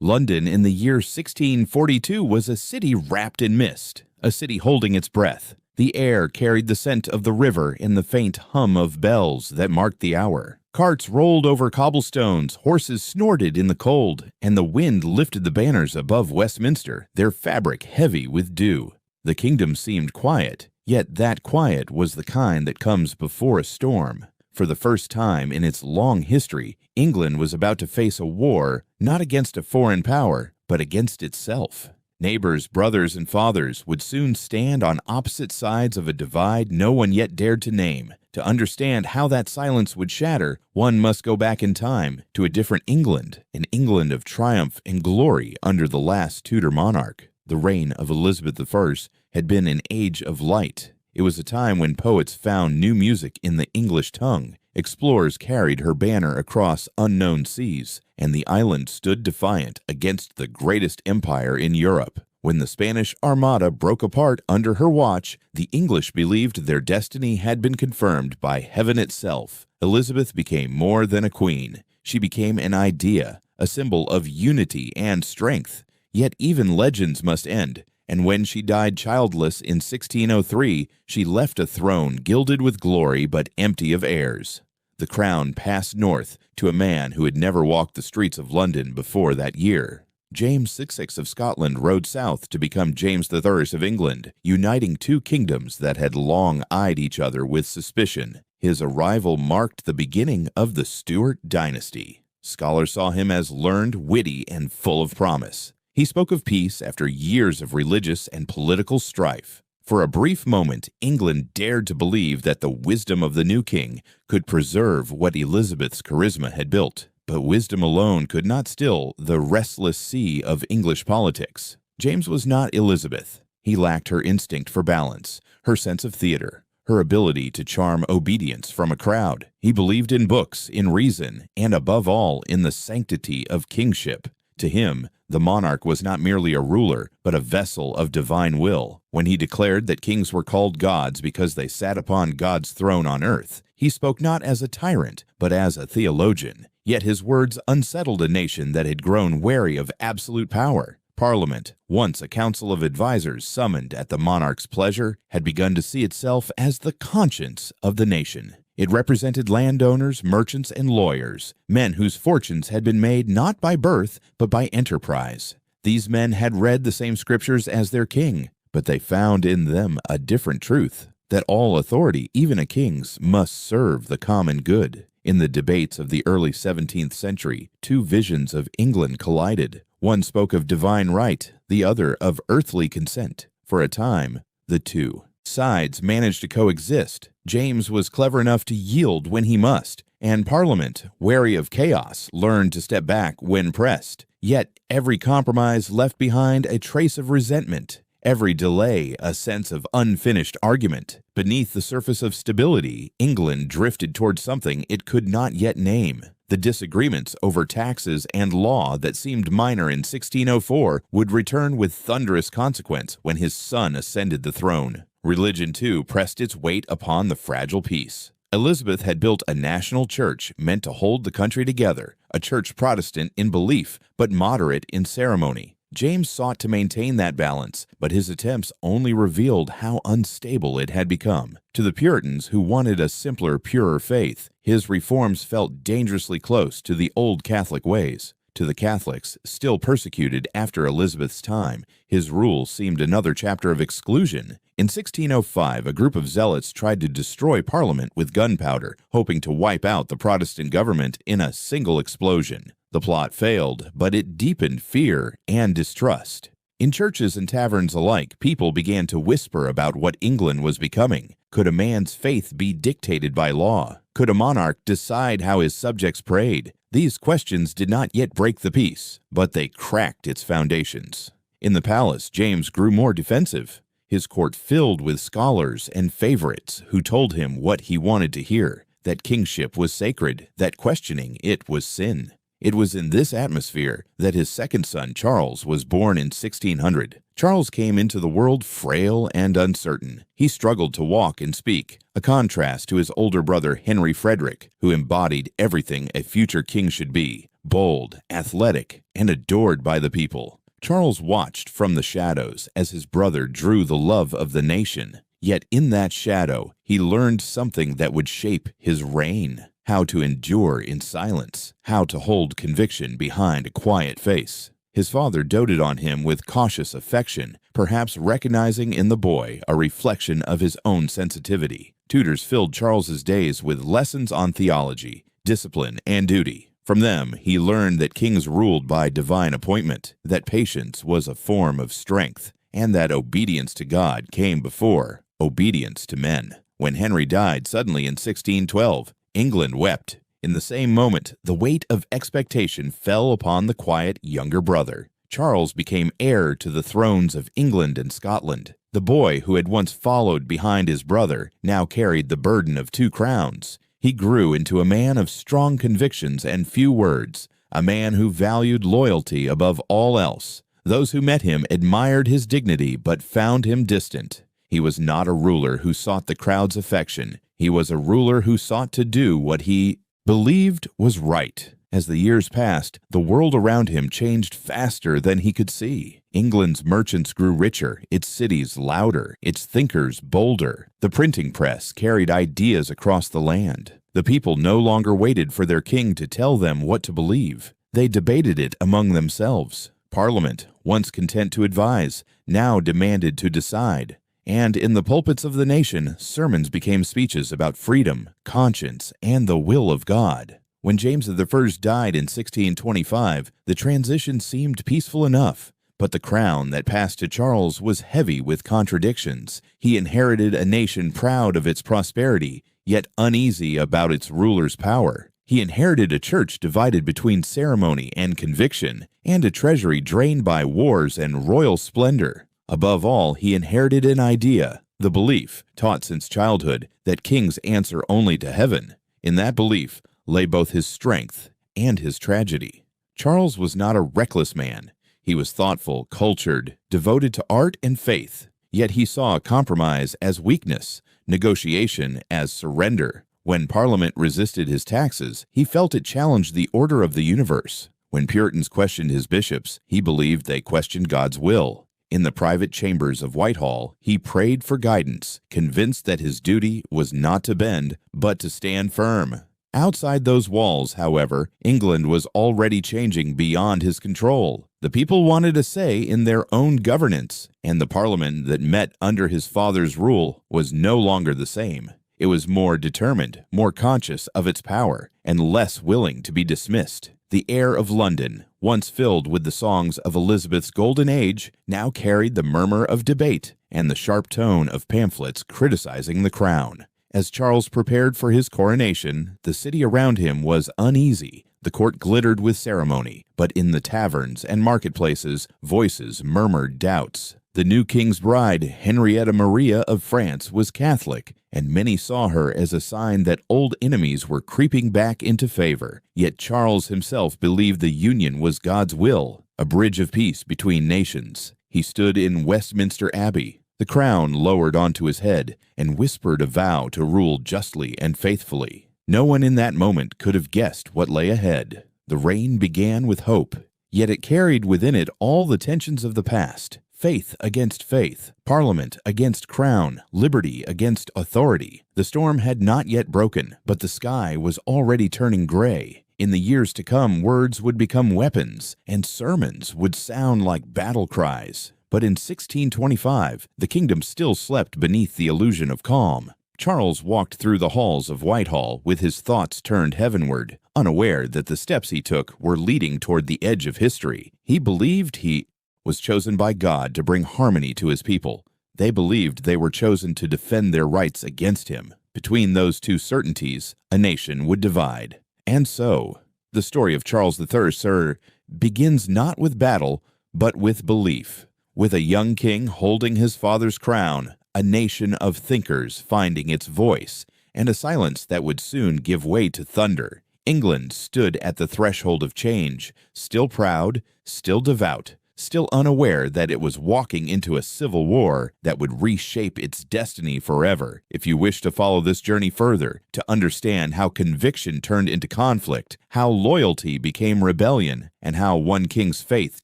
London in the year 1642 was a city wrapped in mist, a city holding its breath. The air carried the scent of the river and the faint hum of bells that marked the hour. Carts rolled over cobblestones, horses snorted in the cold, and the wind lifted the banners above Westminster, their fabric heavy with dew. The kingdom seemed quiet, yet that quiet was the kind that comes before a storm. For the first time in its long history, England was about to face a war not against a foreign power, but against itself. Neighbors, brothers, and fathers would soon stand on opposite sides of a divide no one yet dared to name. To understand how that silence would shatter, one must go back in time to a different England, an England of triumph and glory under the last Tudor monarch. The reign of Elizabeth I had been an age of light. It was a time when poets found new music in the English tongue, explorers carried her banner across unknown seas, and the island stood defiant against the greatest empire in Europe. When the Spanish Armada broke apart under her watch, the English believed their destiny had been confirmed by heaven itself. Elizabeth became more than a queen. She became an idea, a symbol of unity and strength. Yet even legends must end, and when she died childless in 1603, she left a throne gilded with glory but empty of heirs. The crown passed north to a man who had never walked the streets of London before that year. James VI of Scotland rode south to become James III of England, uniting two kingdoms that had long eyed each other with suspicion. His arrival marked the beginning of the Stuart dynasty. Scholars saw him as learned, witty, and full of promise. He spoke of peace after years of religious and political strife. For a brief moment, England dared to believe that the wisdom of the new king could preserve what Elizabeth's charisma had built. But wisdom alone could not still the restless sea of English politics. James was not Elizabeth. He lacked her instinct for balance, her sense of theater, her ability to charm obedience from a crowd. He believed in books, in reason, and above all, in the sanctity of kingship. To him, the monarch was not merely a ruler, but a vessel of divine will. When he declared that kings were called gods because they sat upon God's throne on earth, he spoke not as a tyrant, but as a theologian. Yet his words unsettled a nation that had grown wary of absolute power. Parliament, once a council of advisers summoned at the monarch's pleasure, had begun to see itself as the conscience of the nation. It represented landowners, merchants, and lawyers, men whose fortunes had been made not by birth, but by enterprise. These men had read the same scriptures as their king, but they found in them a different truth, that all authority, even a king's, must serve the common good. In the debates of the early 17th century, two visions of England collided. One spoke of divine right, the other of earthly consent. For a time, the two sides managed to coexist. James was clever enough to yield when he must, and Parliament, wary of chaos, learned to step back when pressed. Yet every compromise left behind a trace of resentment, every delay a sense of unfinished argument. Beneath the surface of stability, England drifted toward something it could not yet name. The disagreements over taxes and law that seemed minor in 1604 would return with thunderous consequence when his son ascended the throne. Religion, too, pressed its weight upon the fragile peace. Elizabeth had built a national church meant to hold the country together, a church Protestant in belief, but moderate in ceremony. James sought to maintain that balance, but his attempts only revealed how unstable it had become. To the Puritans, who wanted a simpler, purer faith, his reforms felt dangerously close to the old Catholic ways. To the Catholics, still persecuted after Elizabeth's time, his rule seemed another chapter of exclusion. In 1605, a group of zealots tried to destroy Parliament with gunpowder, hoping to wipe out the Protestant government in a single explosion. The plot failed, but it deepened fear and distrust. In churches and taverns alike, people began to whisper about what England was becoming. Could a man's faith be dictated by law? Could a monarch decide how his subjects prayed? These questions did not yet break the peace, but they cracked its foundations. In the palace, James grew more defensive. His court filled with scholars and favorites who told him what he wanted to hear, that kingship was sacred, that questioning it was sin. It was in this atmosphere that his second son, Charles, was born in 1600. Charles came into the world frail and uncertain. He struggled to walk and speak, a contrast to his older brother, Henry Frederick, who embodied everything a future king should be. bold, athletic, and adored by the people. Charles watched from the shadows as his brother drew the love of the nation. Yet in that shadow, he learned something that would shape his reign: how to endure in silence, how to hold conviction behind a quiet face. His father doted on him with cautious affection, perhaps recognizing in the boy a reflection of his own sensitivity. Tutors filled Charles's days with lessons on theology, discipline, and duty. From them, he learned that kings ruled by divine appointment, that patience was a form of strength, and that obedience to God came before obedience to men. When Henry died suddenly in 1612, England wept. In the same moment, the weight of expectation fell upon the quiet younger brother. Charles became heir to the thrones of England and Scotland. The boy who had once followed behind his brother now carried the burden of two crowns. He grew into a man of strong convictions and few words, a man who valued loyalty above all else. Those who met him admired his dignity but found him distant. He was not a ruler who sought the crowd's affection. He was a ruler who sought to do what he believed was right. As the years passed, the world around him changed faster than he could see. England's merchants grew richer, its cities louder, its thinkers bolder. The printing press carried ideas across the land. The people no longer waited for their king to tell them what to believe. They debated it among themselves. Parliament, once content to advise, now demanded to decide. And in the pulpits of the nation, sermons became speeches about freedom, conscience, and the will of God. When James I died in 1625, the transition seemed peaceful enough, but the crown that passed to Charles was heavy with contradictions. He inherited a nation proud of its prosperity, yet uneasy about its ruler's power. He inherited a church divided between ceremony and conviction, and a treasury drained by wars and royal splendor. Above all, he inherited an idea, the belief, taught since childhood, that kings answer only to heaven. In that belief lay both his strength and his tragedy. Charles was not a reckless man. He was thoughtful, cultured, devoted to art and faith. Yet he saw compromise as weakness, negotiation as surrender. When Parliament resisted his taxes, he felt it challenged the order of the universe. When Puritans questioned his bishops, he believed they questioned God's will. In the private chambers of Whitehall, he prayed for guidance, convinced that his duty was not to bend, but to stand firm. Outside those walls, however, England was already changing beyond his control. The people wanted a say in their own governance, and the Parliament that met under his father's rule was no longer the same. It was more determined, more conscious of its power, and less willing to be dismissed. The air of London, once filled with the songs of Elizabeth's golden age, now carried the murmur of debate and the sharp tone of pamphlets criticizing the crown. As Charles prepared for his coronation, the city around him was uneasy. The court glittered with ceremony, but in the taverns and marketplaces, voices murmured doubts. The new king's bride, Henrietta Maria of France, was Catholic, and many saw her as a sign that old enemies were creeping back into favor. Yet Charles himself believed the union was God's will, a bridge of peace between nations. He stood in Westminster Abbey, the crown lowered onto his head, and whispered a vow to rule justly and faithfully. No one in that moment could have guessed what lay ahead. The reign began with hope, yet it carried within it all the tensions of the past. Faith against faith, Parliament against crown, liberty against authority. The storm had not yet broken, but the sky was already turning gray. In the years to come, words would become weapons, and sermons would sound like battle cries. But in 1625, the kingdom still slept beneath the illusion of calm. Charles walked through the halls of Whitehall with his thoughts turned heavenward, unaware that the steps he took were leading toward the edge of history. He believed he was chosen by God to bring harmony to his people. They believed they were chosen to defend their rights against him. Between those two certainties, a nation would divide. And so, the story of Charles III begins not with battle, but with belief. With a young king holding his father's crown, a nation of thinkers finding its voice, and a silence that would soon give way to thunder, England stood at the threshold of change, still proud, still devout, still unaware that it was walking into a civil war that would reshape its destiny forever. If you wish to follow this journey further, to understand how conviction turned into conflict, how loyalty became rebellion, and how one king's faith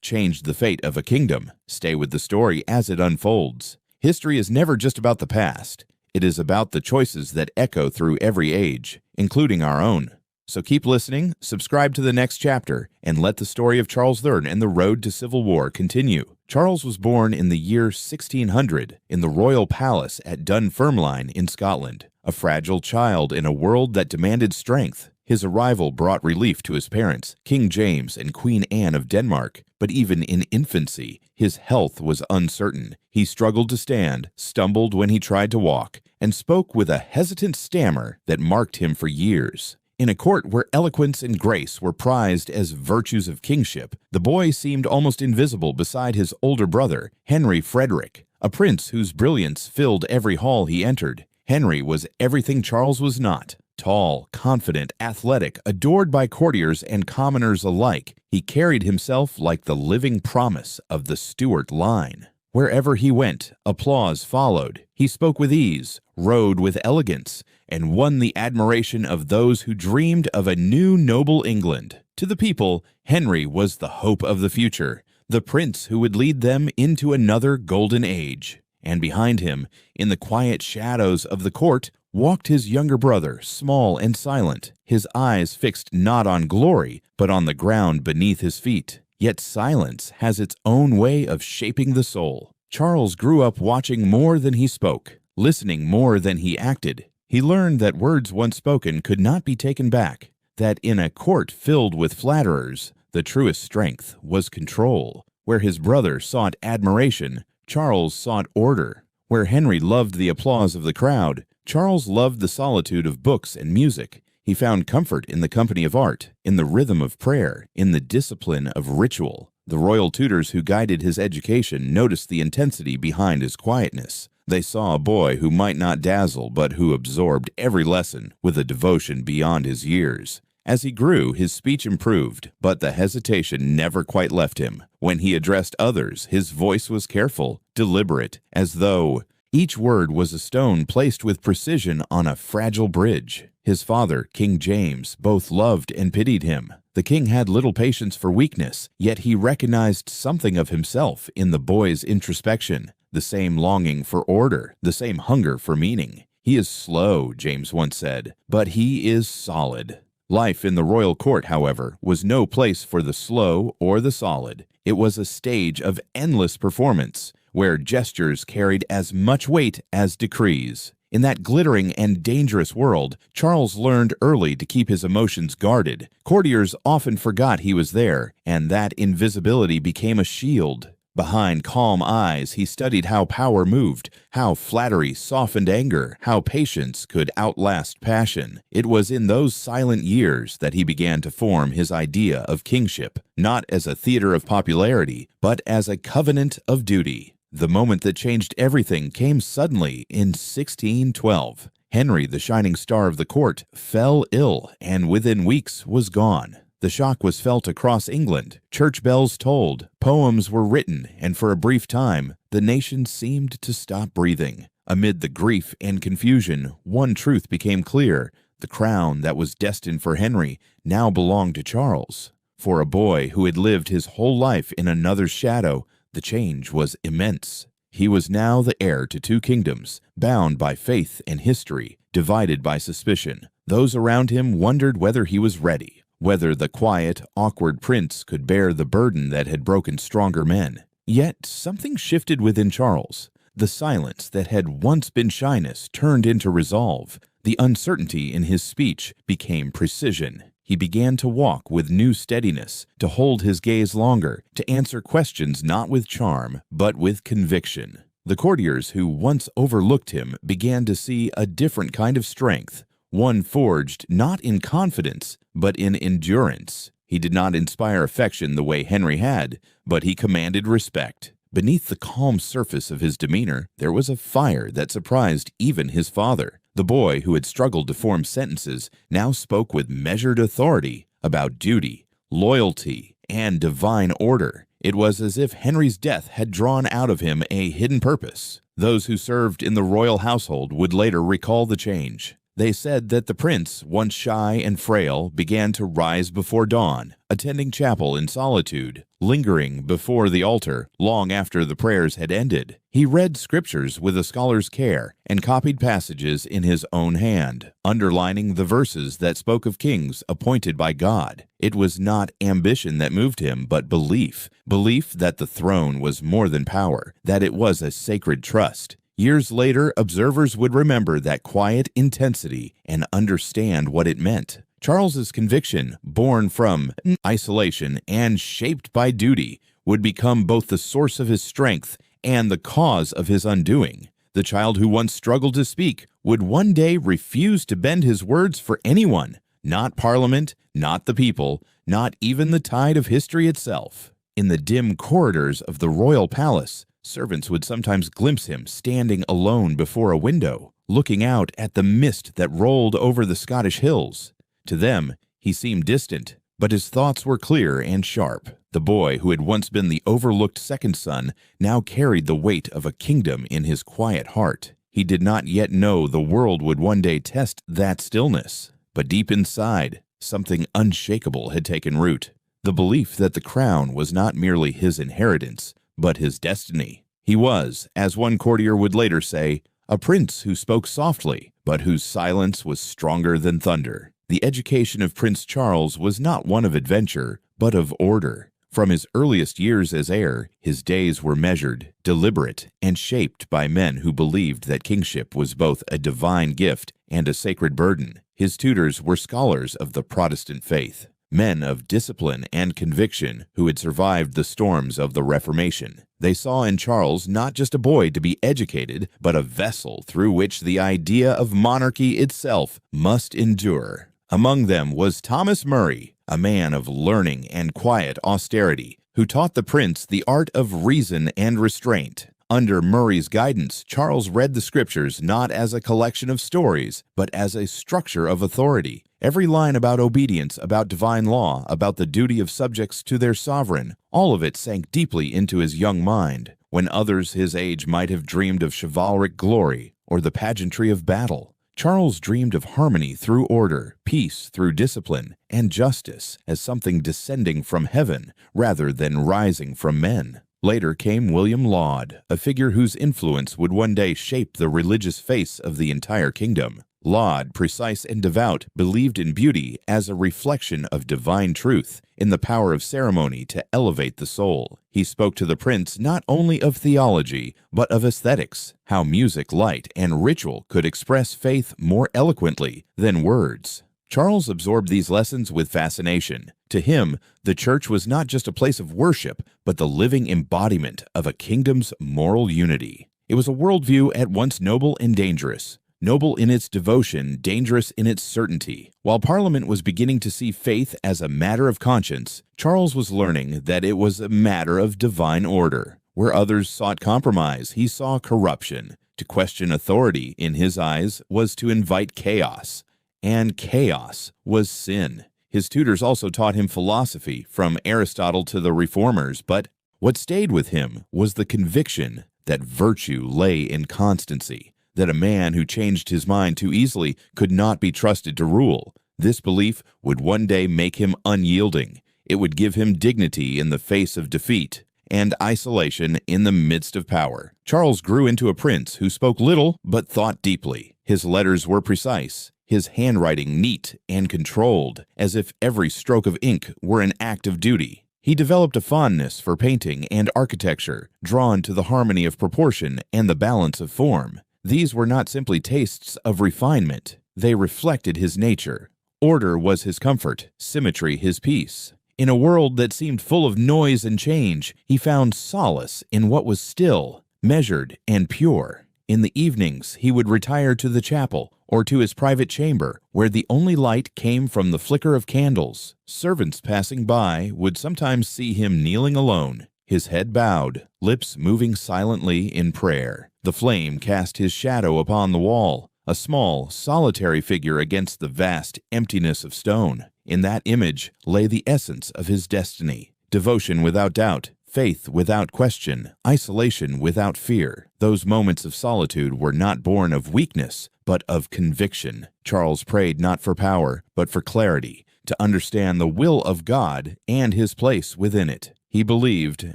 changed the fate of a kingdom, stay with the story as it unfolds. History is never just about the past. It is about the choices that echo through every age, including our own. So keep listening, subscribe to the next chapter, and let the story of Charles III and the road to civil war continue. Charles was born in the year 1600 in the royal palace at Dunfermline in Scotland, a fragile child in a world that demanded strength. His arrival brought relief to his parents, King James and Queen Anne of Denmark, but even in infancy, his health was uncertain. He struggled to stand, stumbled when he tried to walk, and spoke with a hesitant stammer that marked him for years. In a court where eloquence and grace were prized as virtues of kingship, the boy seemed almost invisible beside his older brother, Henry Frederick, a prince whose brilliance filled every hall he entered. Henry was everything Charles was not. Tall, confident, athletic, adored by courtiers and commoners alike, he carried himself like the living promise of the Stuart line. Wherever he went, applause followed. He spoke with ease, rode with elegance, and won the admiration of those who dreamed of a new noble England. To the people, Henry was the hope of the future, the prince who would lead them into another golden age. And behind him, in the quiet shadows of the court, walked his younger brother, small and silent, his eyes fixed not on glory, but on the ground beneath his feet. Yet silence has its own way of shaping the soul. Charles grew up watching more than he spoke, listening more than he acted. He learned that words once spoken could not be taken back, that in a court filled with flatterers, the truest strength was control. Where his brother sought admiration, Charles sought order. Where Henry loved the applause of the crowd, Charles loved the solitude of books and music. He found comfort in the company of art, in the rhythm of prayer, in the discipline of ritual. The royal tutors who guided his education noticed the intensity behind his quietness. They saw a boy who might not dazzle, but who absorbed every lesson with a devotion beyond his years. As he grew, his speech improved, but the hesitation never quite left him. When he addressed others, his voice was careful, deliberate, as though each word was a stone placed with precision on a fragile bridge. His father, King James, both loved and pitied him. The king had little patience for weakness, yet he recognized something of himself in the boy's introspection, the same longing for order, the same hunger for meaning. "He is slow," James once said, "but he is solid." Life in the royal court, however, was no place for the slow or the solid. It was a stage of endless performance, where gestures carried as much weight as decrees. In that glittering and dangerous world, Charles learned early to keep his emotions guarded. Courtiers often forgot he was there, and that invisibility became a shield. Behind calm eyes, he studied how power moved, how flattery softened anger, how patience could outlast passion. It was in those silent years that he began to form his idea of kingship, not as a theater of popularity, but as a covenant of duty. The moment that changed everything came suddenly in 1612. Henry, the shining star of the court, fell ill and within weeks was gone. The shock was felt across England. Church bells tolled, poems were written, and for a brief time, the nation seemed to stop breathing. Amid the grief and confusion, one truth became clear. The crown that was destined for Henry now belonged to Charles. For a boy who had lived his whole life in another's shadow, the change was immense. He was now the heir to two kingdoms, bound by faith and history, divided by suspicion. Those around him wondered whether he was ready, whether the quiet, awkward prince could bear the burden that had broken stronger men. Yet something shifted within Charles. The silence that had once been shyness turned into resolve. The uncertainty in his speech became precision. He began to walk with new steadiness, to hold his gaze longer, to answer questions not with charm, but with conviction. The courtiers who once overlooked him began to see a different kind of strength, one forged not in confidence, but in endurance. He did not inspire affection the way Henry had, but he commanded respect. Beneath the calm surface of his demeanor, there was a fire that surprised even his father. The boy who had struggled to form sentences now spoke with measured authority about duty, loyalty, and divine order. It was as if Henry's death had drawn out of him a hidden purpose. Those who served in the royal household would later recall the change. They said that the prince, once shy and frail, began to rise before dawn, attending chapel in solitude, lingering before the altar long after the prayers had ended. He read scriptures with a scholar's care and copied passages in his own hand, underlining the verses that spoke of kings appointed by God. It was not ambition that moved him, but belief that the throne was more than power, that it was a sacred trust. Years later, observers would remember that quiet intensity and understand what it meant. Charles's conviction, born from isolation and shaped by duty, would become both the source of his strength and the cause of his undoing. The child who once struggled to speak would one day refuse to bend his words for anyone, not Parliament, not the people, not even the tide of history itself. In the dim corridors of the royal palace, servants would sometimes glimpse him standing alone before a window, looking out at the mist that rolled over the Scottish hills. To them, he seemed distant, but his thoughts were clear and sharp. The boy who had once been the overlooked second son now carried the weight of a kingdom in his quiet heart. He did not yet know the world would one day test that stillness, but deep inside, something unshakable had taken root. The belief that the crown was not merely his inheritance, but his destiny. He was, as one courtier would later say, a prince who spoke softly, but whose silence was stronger than thunder. The education of Prince Charles was not one of adventure, but of order. From his earliest years as heir, his days were measured, deliberate, and shaped by men who believed that kingship was both a divine gift and a sacred burden. His tutors were scholars of the Protestant faith, men of discipline and conviction who had survived the storms of the Reformation. They saw in Charles not just a boy to be educated, but a vessel through which the idea of monarchy itself must endure. Among them was Thomas Murray, a man of learning and quiet austerity, who taught the prince the art of reason and restraint. Under Murray's guidance, Charles read the scriptures not as a collection of stories, but as a structure of authority. Every line about obedience, about divine law, about the duty of subjects to their sovereign, all of it sank deeply into his young mind, when others his age might have dreamed of chivalric glory or the pageantry of battle. Charles dreamed of harmony through order, peace through discipline, and justice as something descending from heaven rather than rising from men. Later came William Laud, a figure whose influence would one day shape the religious face of the entire kingdom. Laud, precise and devout, believed in beauty as a reflection of divine truth, in the power of ceremony to elevate the soul. He spoke to the prince not only of theology, but of aesthetics, how music, light, and ritual could express faith more eloquently than words. Charles absorbed these lessons with fascination. To him, the church was not just a place of worship, but the living embodiment of a kingdom's moral unity. It was a worldview at once noble and dangerous. Noble in its devotion, dangerous in its certainty. While Parliament was beginning to see faith as a matter of conscience, Charles was learning that it was a matter of divine order. Where others sought compromise, he saw corruption. To question authority, in his eyes, was to invite chaos. And chaos was sin. His tutors also taught him philosophy, from Aristotle to the Reformers, but what stayed with him was the conviction that virtue lay in constancy, that a man who changed his mind too easily could not be trusted to rule. This belief would one day make him unyielding. It would give him dignity in the face of defeat and isolation in the midst of power. Charles grew into a prince who spoke little but thought deeply. His letters were precise, his handwriting neat and controlled, as if every stroke of ink were an act of duty. He developed a fondness for painting and architecture, drawn to the harmony of proportion and the balance of form. These were not simply tastes of refinement. They reflected his nature. Order was his comfort, symmetry his peace. In a world that seemed full of noise and change, he found solace in what was still, measured, and pure. In the evenings, he would retire to the chapel or to his private chamber, where the only light came from the flicker of candles. Servants passing by would sometimes see him kneeling alone, his head bowed, lips moving silently in prayer. The flame cast his shadow upon the wall, a small, solitary figure against the vast emptiness of stone. In that image lay the essence of his destiny, devotion without doubt, faith without question, isolation without fear. Those moments of solitude were not born of weakness, but of conviction. Charles prayed not for power, but for clarity, to understand the will of God and his place within it. He believed,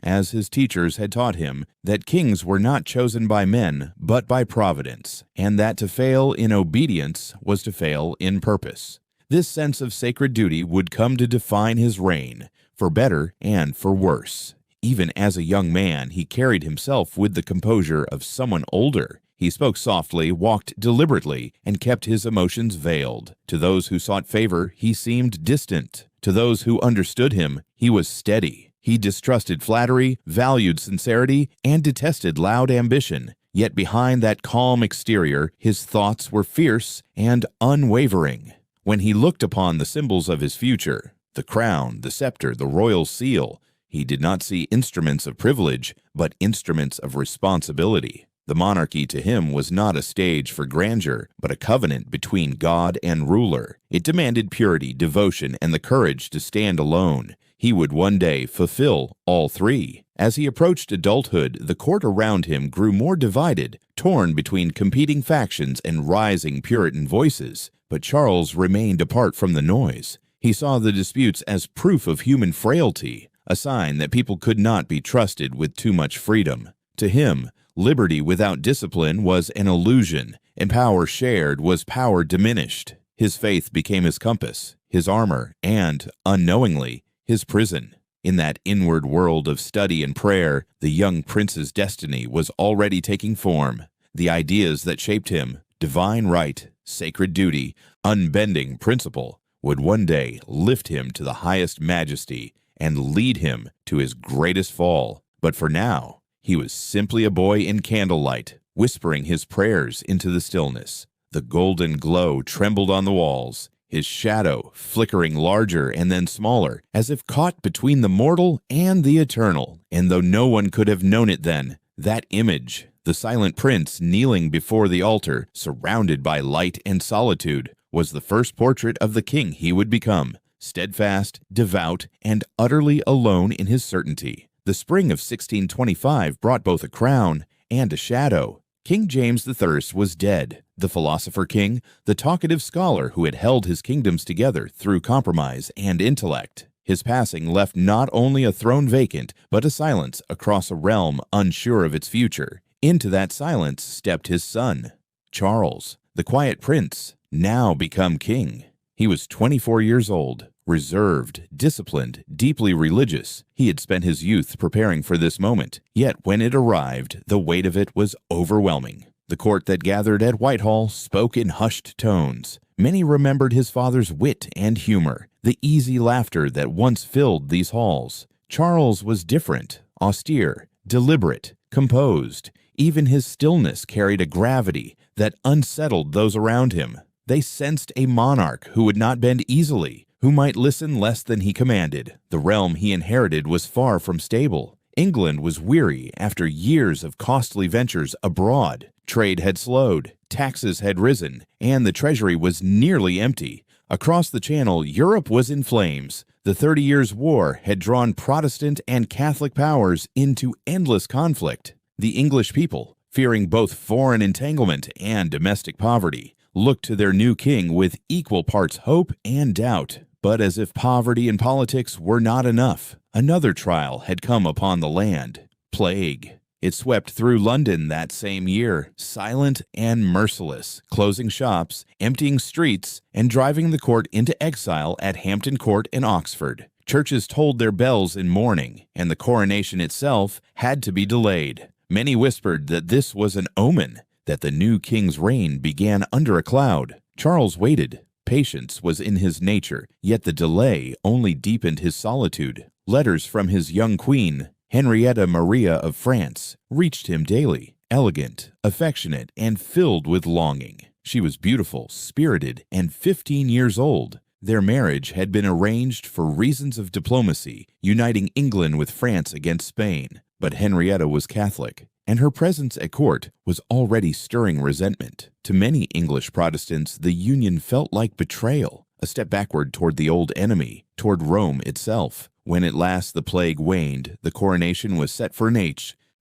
as his teachers had taught him, that kings were not chosen by men, but by providence, and that to fail in obedience was to fail in purpose. This sense of sacred duty would come to define his reign, for better and for worse. Even as a young man, he carried himself with the composure of someone older. He spoke softly, walked deliberately, and kept his emotions veiled. To those who sought favor, he seemed distant. To those who understood him, he was steady. He distrusted flattery, valued sincerity, and detested loud ambition. Yet behind that calm exterior, his thoughts were fierce and unwavering. When he looked upon the symbols of his future, the crown, the scepter, the royal seal, he did not see instruments of privilege, but instruments of responsibility. The monarchy to him was not a stage for grandeur, but a covenant between God and ruler. It demanded purity, devotion, and the courage to stand alone. He would one day fulfill all three. As he approached adulthood, the court around him grew more divided, torn between competing factions and rising Puritan voices. But Charles remained apart from the noise. He saw the disputes as proof of human frailty, a sign that people could not be trusted with too much freedom. To him, liberty without discipline was an illusion, and power shared was power diminished. His faith became his compass, his armor, and, unknowingly, his prison. In that inward world of study and prayer, the young prince's destiny was already taking form. The ideas that shaped him, divine right, sacred duty, unbending principle, would one day lift him to the highest majesty and lead him to his greatest fall. But for now, he was simply a boy in candlelight, whispering his prayers into the stillness. The golden glow trembled on the walls, his shadow flickering larger and then smaller, as if caught between the mortal and the eternal. And though no one could have known it then, that image, the silent prince kneeling before the altar, surrounded by light and solitude, was the first portrait of the king he would become, steadfast, devout, and utterly alone in his certainty. The spring of 1625 brought both a crown and a shadow. King James I was dead, the philosopher king, the talkative scholar who had held his kingdoms together through compromise and intellect. His passing left not only a throne vacant, but a silence across a realm unsure of its future. Into that silence stepped his son, Charles, the quiet prince, now become king. He was 24 years old, reserved, disciplined, deeply religious. He had spent his youth preparing for this moment, yet when it arrived, the weight of it was overwhelming. The court that gathered at Whitehall spoke in hushed tones. Many remembered his father's wit and humor, the easy laughter that once filled these halls. Charles was different, austere, deliberate, composed. Even his stillness carried a gravity that unsettled those around him. They sensed a monarch who would not bend easily, who might listen less than he commanded. The realm he inherited was far from stable. England was weary after years of costly ventures abroad. Trade had slowed, taxes had risen, and the treasury was nearly empty. Across the Channel, Europe was in flames. The 30 Years' War had drawn Protestant and Catholic powers into endless conflict. The English people, fearing both foreign entanglement and domestic poverty, looked to their new king with equal parts hope and doubt. But as if poverty and politics were not enough, another trial had come upon the land: plague. It swept through London that same year, silent and merciless, closing shops, emptying streets, and driving the court into exile at Hampton Court in Oxford. Churches tolled their bells in mourning, and the coronation itself had to be delayed. Many whispered that this was an omen, that the new king's reign began under a cloud. Charles waited. Patience was in his nature, yet the delay only deepened his solitude. Letters from his young queen, Henrietta Maria of France, reached him daily, elegant, affectionate, and filled with longing. She was beautiful, spirited, and 15 years old. Their marriage had been arranged for reasons of diplomacy, uniting England with France against Spain. But Henrietta was Catholic, and her presence at court was already stirring resentment. To many English Protestants, the union felt like betrayal, a step backward toward the old enemy, toward Rome itself. When at last the plague waned, the coronation was set for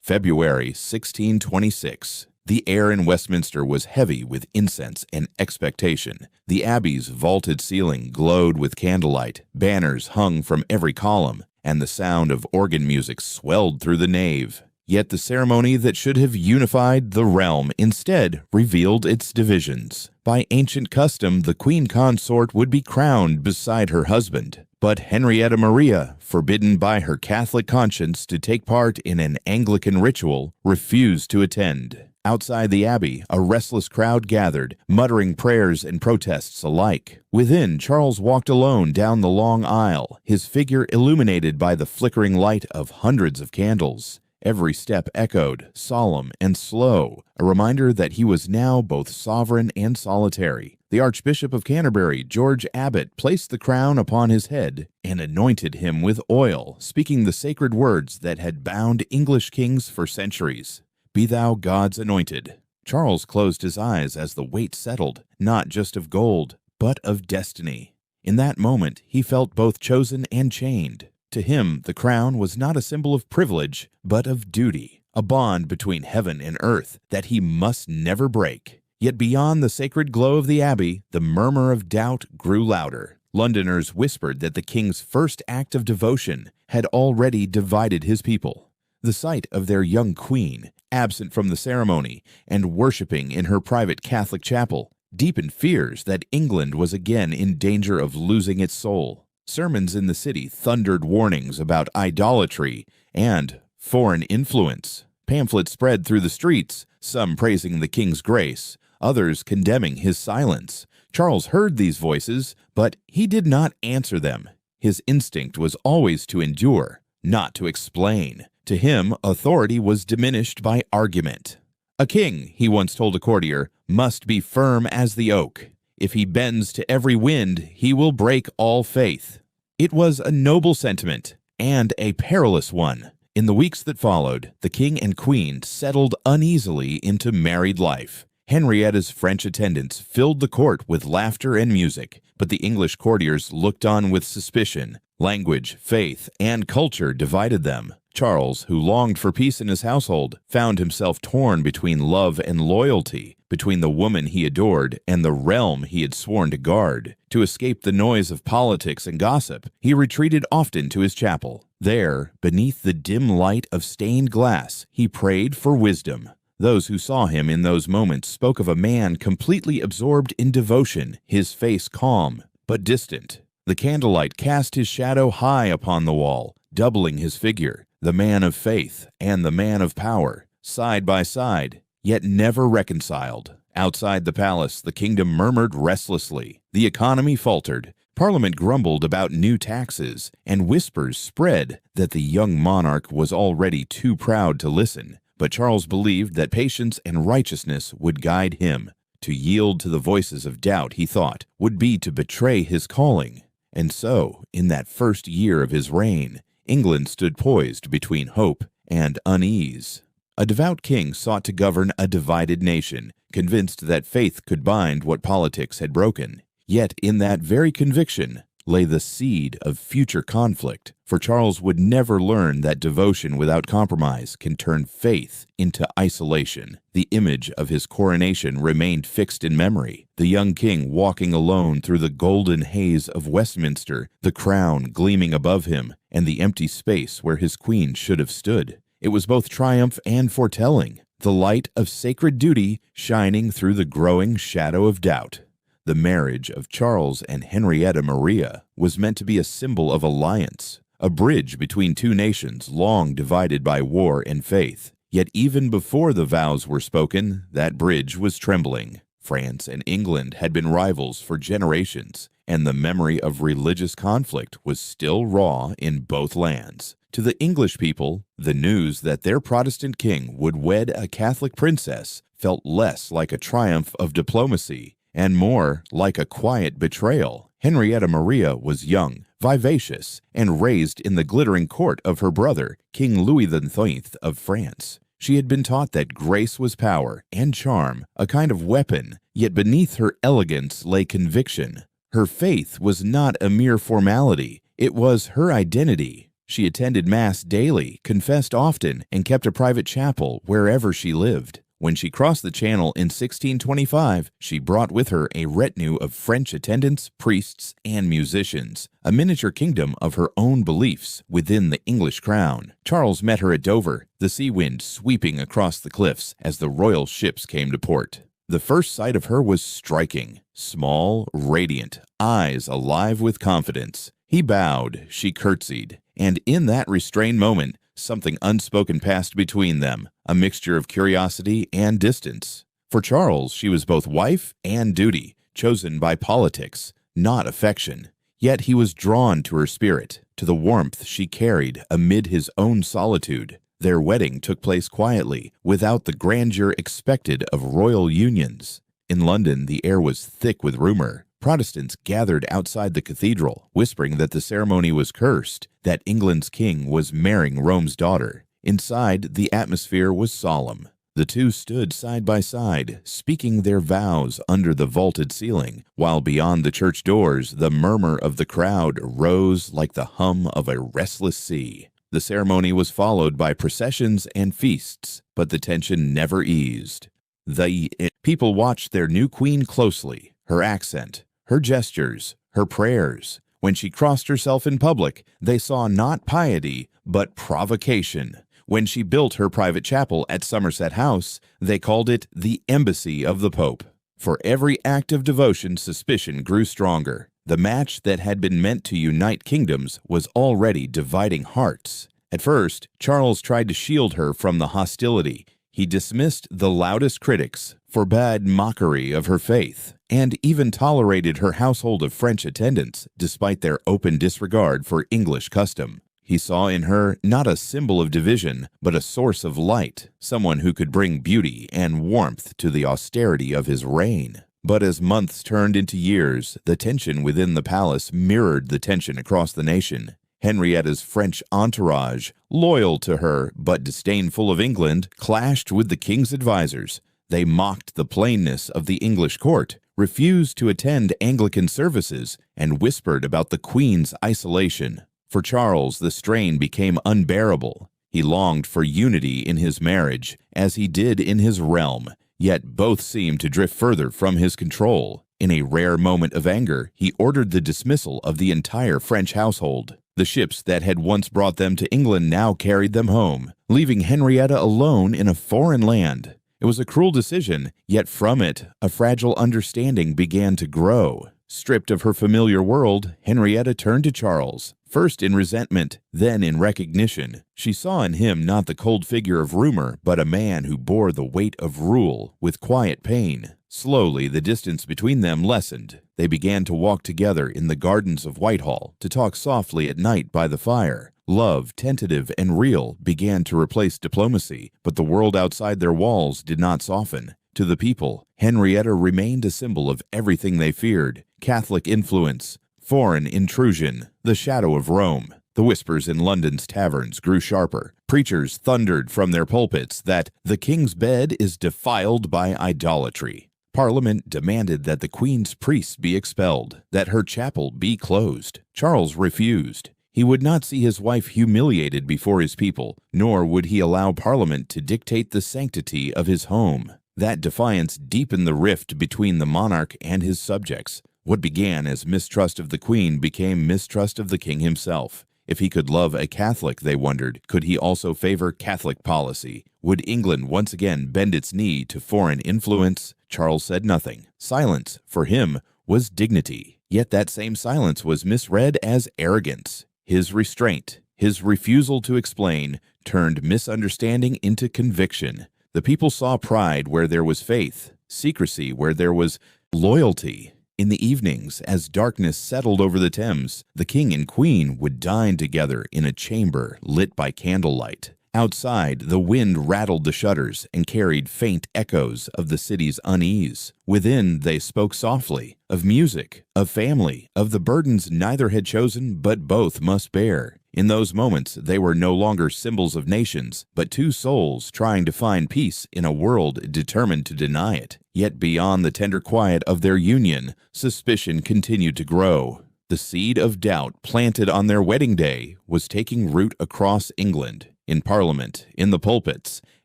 February 1626. The air in Westminster was heavy with incense and expectation. The abbey's vaulted ceiling glowed with candlelight, banners hung from every column, and the sound of organ music swelled through the nave. Yet the ceremony that should have unified the realm instead revealed its divisions. By ancient custom, the queen consort would be crowned beside her husband. But Henrietta Maria, forbidden by her Catholic conscience to take part in an Anglican ritual, refused to attend. Outside the abbey, a restless crowd gathered, muttering prayers and protests alike. Within, Charles walked alone down the long aisle, his figure illuminated by the flickering light of hundreds of candles. Every step echoed, solemn and slow, a reminder that he was now both sovereign and solitary. The Archbishop of Canterbury, George Abbot, placed the crown upon his head and anointed him with oil, speaking the sacred words that had bound English kings for centuries. "Be thou God's anointed." Charles closed his eyes as the weight settled, not just of gold, but of destiny. In that moment, he felt both chosen and chained. To him, the crown was not a symbol of privilege, but of duty, a bond between heaven and earth that he must never break. Yet beyond the sacred glow of the abbey, the murmur of doubt grew louder. Londoners whispered that the king's first act of devotion had already divided his people. The sight of their young queen, absent from the ceremony and worshipping in her private Catholic chapel, deepened fears that England was again in danger of losing its soul. Sermons in the city thundered warnings about idolatry and foreign influence. Pamphlets spread through the streets, some praising the king's grace, others condemning his silence. Charles heard these voices, but he did not answer them. His instinct was always to endure, not to explain. To him, authority was diminished by argument. "A king," he once told a courtier, "must be firm as the oak. If he bends to every wind, he will break all faith." It was a noble sentiment, and a perilous one. In the weeks that followed, the king and queen settled uneasily into married life. Henrietta's French attendants filled the court with laughter and music, but the English courtiers looked on with suspicion. Language, faith, and culture divided them. Charles, who longed for peace in his household, found himself torn between love and loyalty, between the woman he adored and the realm he had sworn to guard. To escape the noise of politics and gossip, he retreated often to his chapel. There, beneath the dim light of stained glass, he prayed for wisdom. Those who saw him in those moments spoke of a man completely absorbed in devotion, his face calm but distant. The candlelight cast his shadow high upon the wall, doubling his figure. The man of faith and the man of power, side by side, yet never reconciled. Outside the palace, the kingdom murmured restlessly. The economy faltered. Parliament grumbled about new taxes, and whispers spread that the young monarch was already too proud to listen. But Charles believed that patience and righteousness would guide him. To yield to the voices of doubt, he thought, would be to betray his calling. And so, in that first year of his reign, England stood poised between hope and unease. A devout king sought to govern a divided nation, convinced that faith could bind what politics had broken. Yet in that very conviction lay the seed of future conflict, for Charles would never learn that devotion without compromise can turn faith into isolation. The image of his coronation remained fixed in memory, the young king walking alone through the golden haze of Westminster, the crown gleaming above him, and the empty space where his queen should have stood. It was both triumph and foretelling, the light of sacred duty shining through the growing shadow of doubt. The marriage of Charles and Henrietta Maria was meant to be a symbol of alliance, a bridge between two nations long divided by war and faith. Yet even before the vows were spoken, that bridge was trembling. France and England had been rivals for generations, and the memory of religious conflict was still raw in both lands. To the English people, the news that their Protestant king would wed a Catholic princess felt less like a triumph of diplomacy and more like a quiet betrayal. Henrietta Maria was young, vivacious, and raised in the glittering court of her brother, King Louis XIII of France. She had been taught that grace was power and charm, a kind of weapon, yet beneath her elegance lay conviction. Her faith was not a mere formality. It was her identity. She attended Mass daily, confessed often, and kept a private chapel wherever she lived. When she crossed the Channel in 1625, she brought with her a retinue of French attendants, priests, and musicians, a miniature kingdom of her own beliefs within the English crown. Charles met her at Dover, the sea wind sweeping across the cliffs as the royal ships came to port. The first sight of her was striking. Small, radiant, eyes alive with confidence. He bowed, she curtsied, and in that restrained moment, something unspoken passed between them, a mixture of curiosity and distance. For Charles, she was both wife and duty, chosen by politics, not affection. Yet he was drawn to her spirit, to the warmth she carried amid his own solitude. Their wedding took place quietly, without the grandeur expected of royal unions. In London, the air was thick with rumor. Protestants gathered outside the cathedral, whispering that the ceremony was cursed, that England's king was marrying Rome's daughter. Inside, the atmosphere was solemn. The two stood side by side, speaking their vows under the vaulted ceiling, while beyond the church doors, the murmur of the crowd rose like the hum of a restless sea. The ceremony was followed by processions and feasts, but the tension never eased. The people watched their new queen closely, her accent, her gestures, her prayers. When she crossed herself in public, they saw not piety, but provocation. When she built her private chapel at Somerset House, they called it the Embassy of the Pope. For every act of devotion, suspicion grew stronger. The match that had been meant to unite kingdoms was already dividing hearts. At first, Charles tried to shield her from the hostility. He dismissed the loudest critics, forbade mockery of her faith, and even tolerated her household of French attendants, despite their open disregard for English custom. He saw in her not a symbol of division, but a source of light, someone who could bring beauty and warmth to the austerity of his reign. But as months turned into years, the tension within the palace mirrored the tension across the nation. Henrietta's French entourage, loyal to her but disdainful of England, clashed with the king's advisers. They mocked the plainness of the English court, refused to attend Anglican services, and whispered about the queen's isolation. For Charles, the strain became unbearable. He longed for unity in his marriage, as he did in his realm, yet both seemed to drift further from his control. In a rare moment of anger, he ordered the dismissal of the entire French household. The ships that had once brought them to England now carried them home, leaving Henrietta alone in a foreign land. It was a cruel decision, yet from it, a fragile understanding began to grow. Stripped of her familiar world, Henrietta turned to Charles, first in resentment, then in recognition. She saw in him not the cold figure of rumor, but a man who bore the weight of rule with quiet pain. Slowly, the distance between them lessened. They began to walk together in the gardens of Whitehall, to talk softly at night by the fire. Love, tentative and real, began to replace diplomacy, but the world outside their walls did not soften. To the people, Henrietta remained a symbol of everything they feared: Catholic influence, foreign intrusion, the shadow of Rome. The whispers in London's taverns grew sharper. Preachers thundered from their pulpits that the king's bed is defiled by idolatry. Parliament demanded that the queen's priests be expelled, that her chapel be closed. Charles refused. He would not see his wife humiliated before his people, nor would he allow Parliament to dictate the sanctity of his home. That defiance deepened the rift between the monarch and his subjects. What began as mistrust of the queen became mistrust of the king himself. If he could love a Catholic, they wondered, could he also favor Catholic policy? Would England once again bend its knee to foreign influence? Charles said nothing. Silence, for him, was dignity. Yet that same silence was misread as arrogance. His restraint, his refusal to explain, turned misunderstanding into conviction. The people saw pride where there was faith, secrecy where there was loyalty. In the evenings, as darkness settled over the Thames, the king and queen would dine together in a chamber lit by candlelight. Outside, the wind rattled the shutters and carried faint echoes of the city's unease. Within, they spoke softly, of music, of family, of the burdens neither had chosen but both must bear. In those moments, they were no longer symbols of nations, but two souls trying to find peace in a world determined to deny it. Yet beyond the tender quiet of their union, suspicion continued to grow. The seed of doubt planted on their wedding day was taking root across England, in Parliament, in the pulpits,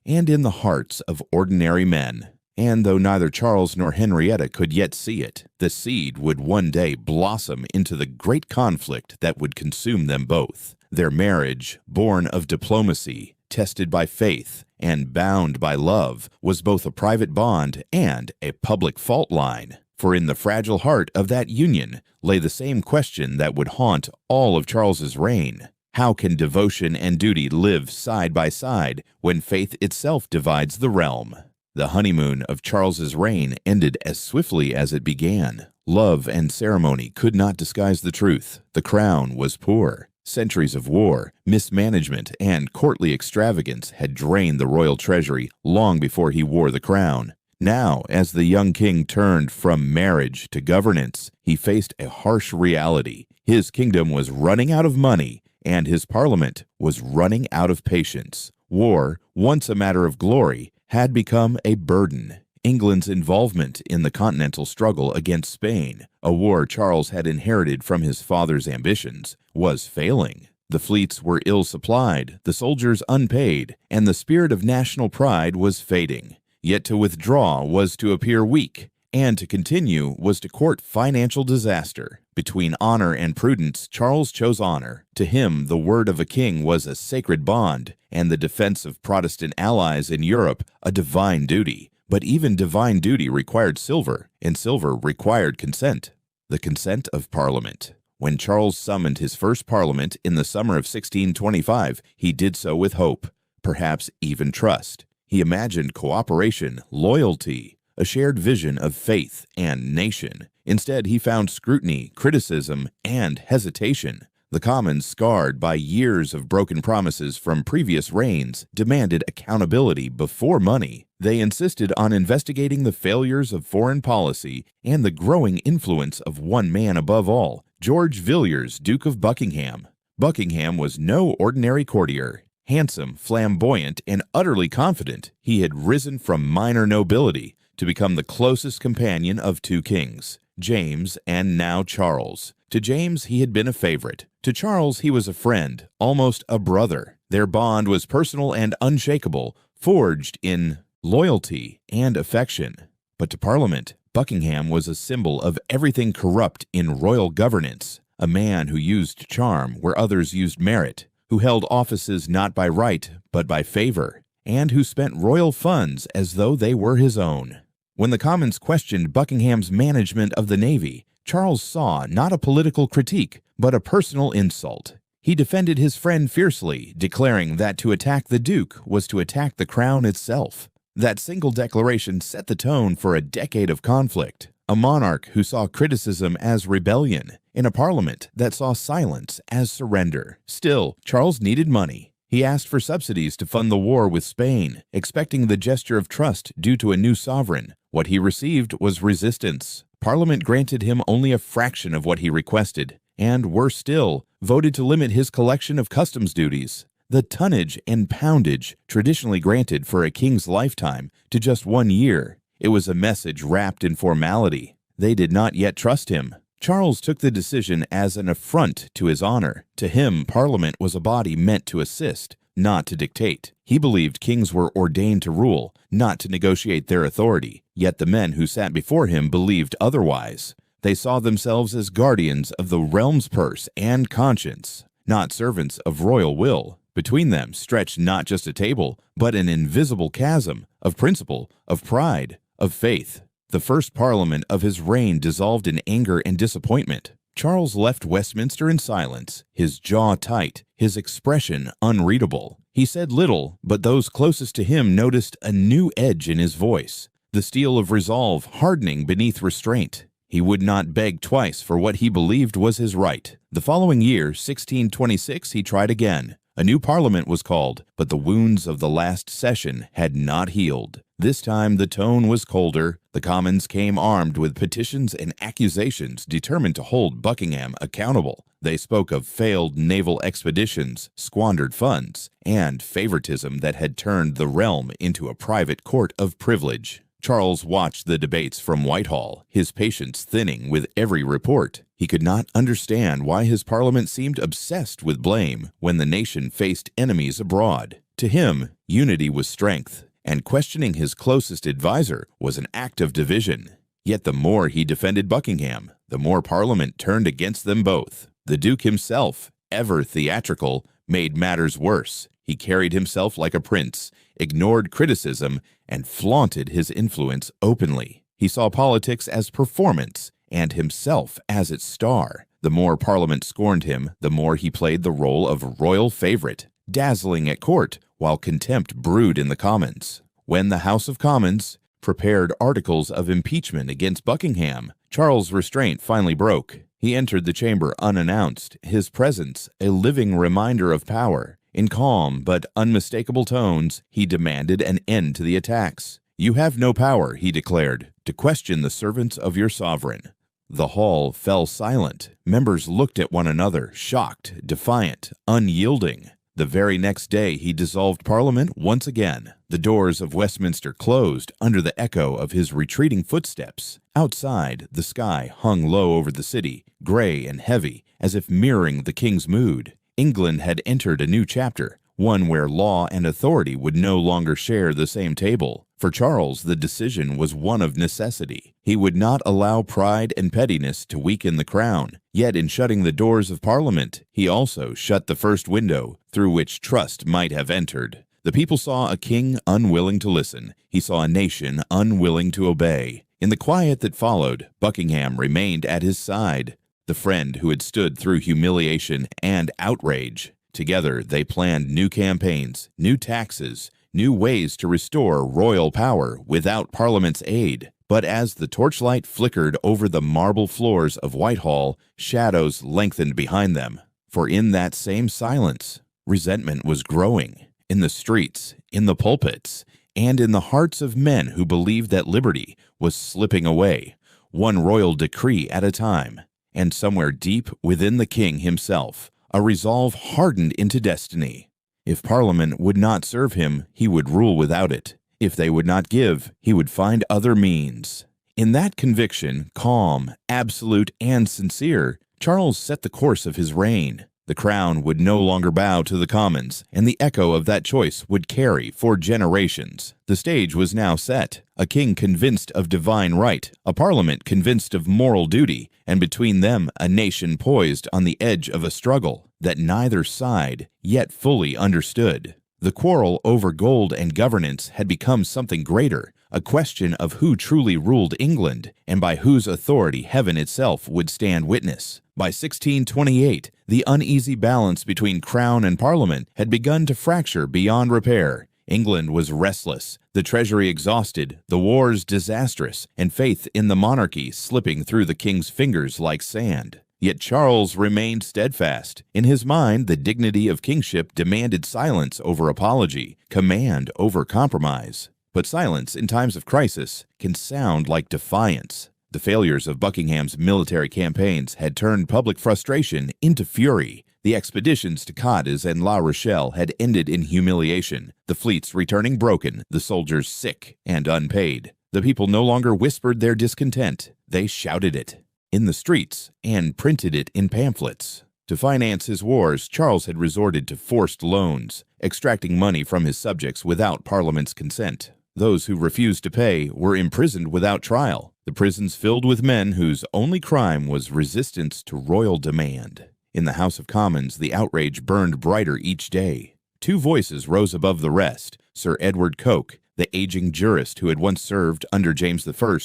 and in the hearts of ordinary men. And though neither Charles nor Henrietta could yet see it, the seed would one day blossom into the great conflict that would consume them both. Their marriage, born of diplomacy, tested by faith, and bound by love, was both a private bond and a public fault line. For in the fragile heart of that union lay the same question that would haunt all of Charles's reign. How can devotion and duty live side by side when faith itself divides the realm? The honeymoon of Charles's reign ended as swiftly as it began. Love and ceremony could not disguise the truth. The crown was poor. Centuries of war, mismanagement, and courtly extravagance had drained the royal treasury long before he wore the crown. Now, as the young king turned from marriage to governance, he faced a harsh reality. His kingdom was running out of money, and his parliament was running out of patience. War, once a matter of glory, had become a burden. England's involvement in the continental struggle against Spain, a war Charles had inherited from his father's ambitions, was failing. The fleets were ill-supplied, the soldiers unpaid, and the spirit of national pride was fading. Yet to withdraw was to appear weak, and to continue was to court financial disaster. Between honor and prudence, Charles chose honor. To him, the word of a king was a sacred bond, and the defense of Protestant allies in Europe a divine duty. But even divine duty required silver, and silver required consent. The consent of Parliament. When Charles summoned his first Parliament in the summer of 1625, he did so with hope, perhaps even trust. He imagined cooperation, loyalty, a shared vision of faith and nation. Instead, he found scrutiny, criticism, and hesitation. The Commons, scarred by years of broken promises from previous reigns, demanded accountability before money. They insisted on investigating the failures of foreign policy and the growing influence of one man above all, George Villiers, Duke of Buckingham. Buckingham was no ordinary courtier. Handsome, flamboyant, and utterly confident, he had risen from minor nobility to become the closest companion of two kings, James and now Charles. To James, he had been a favorite. To Charles, he was a friend, almost a brother. Their bond was personal and unshakable, forged in loyalty and affection. But to Parliament, Buckingham was a symbol of everything corrupt in royal governance, a man who used charm where others used merit, who held offices not by right but by favor, and who spent royal funds as though they were his own. When the Commons questioned Buckingham's management of the Navy, Charles saw not a political critique, but a personal insult. He defended his friend fiercely, declaring that to attack the Duke was to attack the crown itself. That single declaration set the tone for a decade of conflict. A monarch who saw criticism as rebellion, in a parliament that saw silence as surrender. Still, Charles needed money. He asked for subsidies to fund the war with Spain, expecting the gesture of trust due to a new sovereign. What he received was resistance. Parliament granted him only a fraction of what he requested, and, worse still, voted to limit his collection of customs duties, the tonnage and poundage traditionally granted for a king's lifetime, to just 1 year. It was a message wrapped in formality. They did not yet trust him. Charles took the decision as an affront to his honor. To him, Parliament was a body meant to assist, not to dictate. He believed kings were ordained to rule, not to negotiate their authority. Yet the men who sat before him believed otherwise. They saw themselves as guardians of the realm's purse and conscience, not servants of royal will. Between them stretched not just a table, but an invisible chasm of principle, of pride, of faith. The first Parliament of his reign dissolved in anger and disappointment. Charles left Westminster in silence, his jaw tight, his expression unreadable. He said little, but those closest to him noticed a new edge in his voice, the steel of resolve hardening beneath restraint. He would not beg twice for what he believed was his right. The following year, 1626, he tried again. A new parliament was called, but the wounds of the last session had not healed. This time the tone was colder. The Commons came armed with petitions and accusations determined to hold Buckingham accountable. They spoke of failed naval expeditions, squandered funds, and favoritism that had turned the realm into a private court of privilege. Charles watched the debates from Whitehall, his patience thinning with every report. He could not understand why his parliament seemed obsessed with blame when the nation faced enemies abroad. To him, unity was strength, and questioning his closest advisor was an act of division. Yet the more he defended Buckingham, the more Parliament turned against them both. The Duke himself, ever theatrical, made matters worse. He carried himself like a prince, ignored criticism, and flaunted his influence openly. He saw politics as performance and himself as its star. The more Parliament scorned him, the more he played the role of royal favorite, dazzling at court while contempt brewed in the Commons. When the House of Commons prepared articles of impeachment against Buckingham, Charles' restraint finally broke. He entered the chamber unannounced, his presence a living reminder of power. In calm but unmistakable tones, he demanded an end to the attacks. "You have no power," he declared, "to question the servants of your sovereign." The hall fell silent. Members looked at one another, shocked, defiant, unyielding. The very next day he dissolved Parliament once again. The doors of Westminster closed under the echo of his retreating footsteps. Outside, the sky hung low over the city, gray and heavy, as if mirroring the king's mood. England had entered a new chapter, one where law and authority would no longer share the same table. For Charles, the decision was one of necessity. He would not allow pride and pettiness to weaken the crown. Yet in shutting the doors of Parliament, he also shut the first window through which trust might have entered. The people saw a king unwilling to listen. He saw a nation unwilling to obey. In the quiet that followed, Buckingham remained at his side, the friend who had stood through humiliation and outrage. Together, they planned new campaigns, new taxes, new ways to restore royal power without Parliament's aid. But as the torchlight flickered over the marble floors of Whitehall, shadows lengthened behind them. For in that same silence, resentment was growing. In the streets, in the pulpits, and in the hearts of men who believed that liberty was slipping away, one royal decree at a time. And somewhere deep within the king himself, a resolve hardened into destiny. If Parliament would not serve him, he would rule without it. If they would not give, he would find other means. In that conviction, calm, absolute, and sincere, Charles set the course of his reign. The crown would no longer bow to the Commons, and the echo of that choice would carry for generations. The stage was now set, a king convinced of divine right, a parliament convinced of moral duty, and between them a nation poised on the edge of a struggle that neither side yet fully understood. The quarrel over gold and governance had become something greater, a question of who truly ruled England and by whose authority heaven itself would stand witness. By 1628, the uneasy balance between crown and parliament had begun to fracture beyond repair. England was restless, the treasury exhausted, the wars disastrous, and faith in the monarchy slipping through the king's fingers like sand. Yet Charles remained steadfast. In his mind, the dignity of kingship demanded silence over apology, command over compromise. But silence in times of crisis can sound like defiance. The failures of Buckingham's military campaigns had turned public frustration into fury. The expeditions to Cadiz and La Rochelle had ended in humiliation, the fleets returning broken, the soldiers sick and unpaid. The people no longer whispered their discontent, they shouted it in the streets and printed it in pamphlets. To finance his wars, Charles had resorted to forced loans, extracting money from his subjects without Parliament's consent. Those who refused to pay were imprisoned without trial, the prisons filled with men whose only crime was resistance to royal demand. In the House of Commons, the outrage burned brighter each day. Two voices rose above the rest: Sir Edward Coke, the aging jurist who had once served under James I,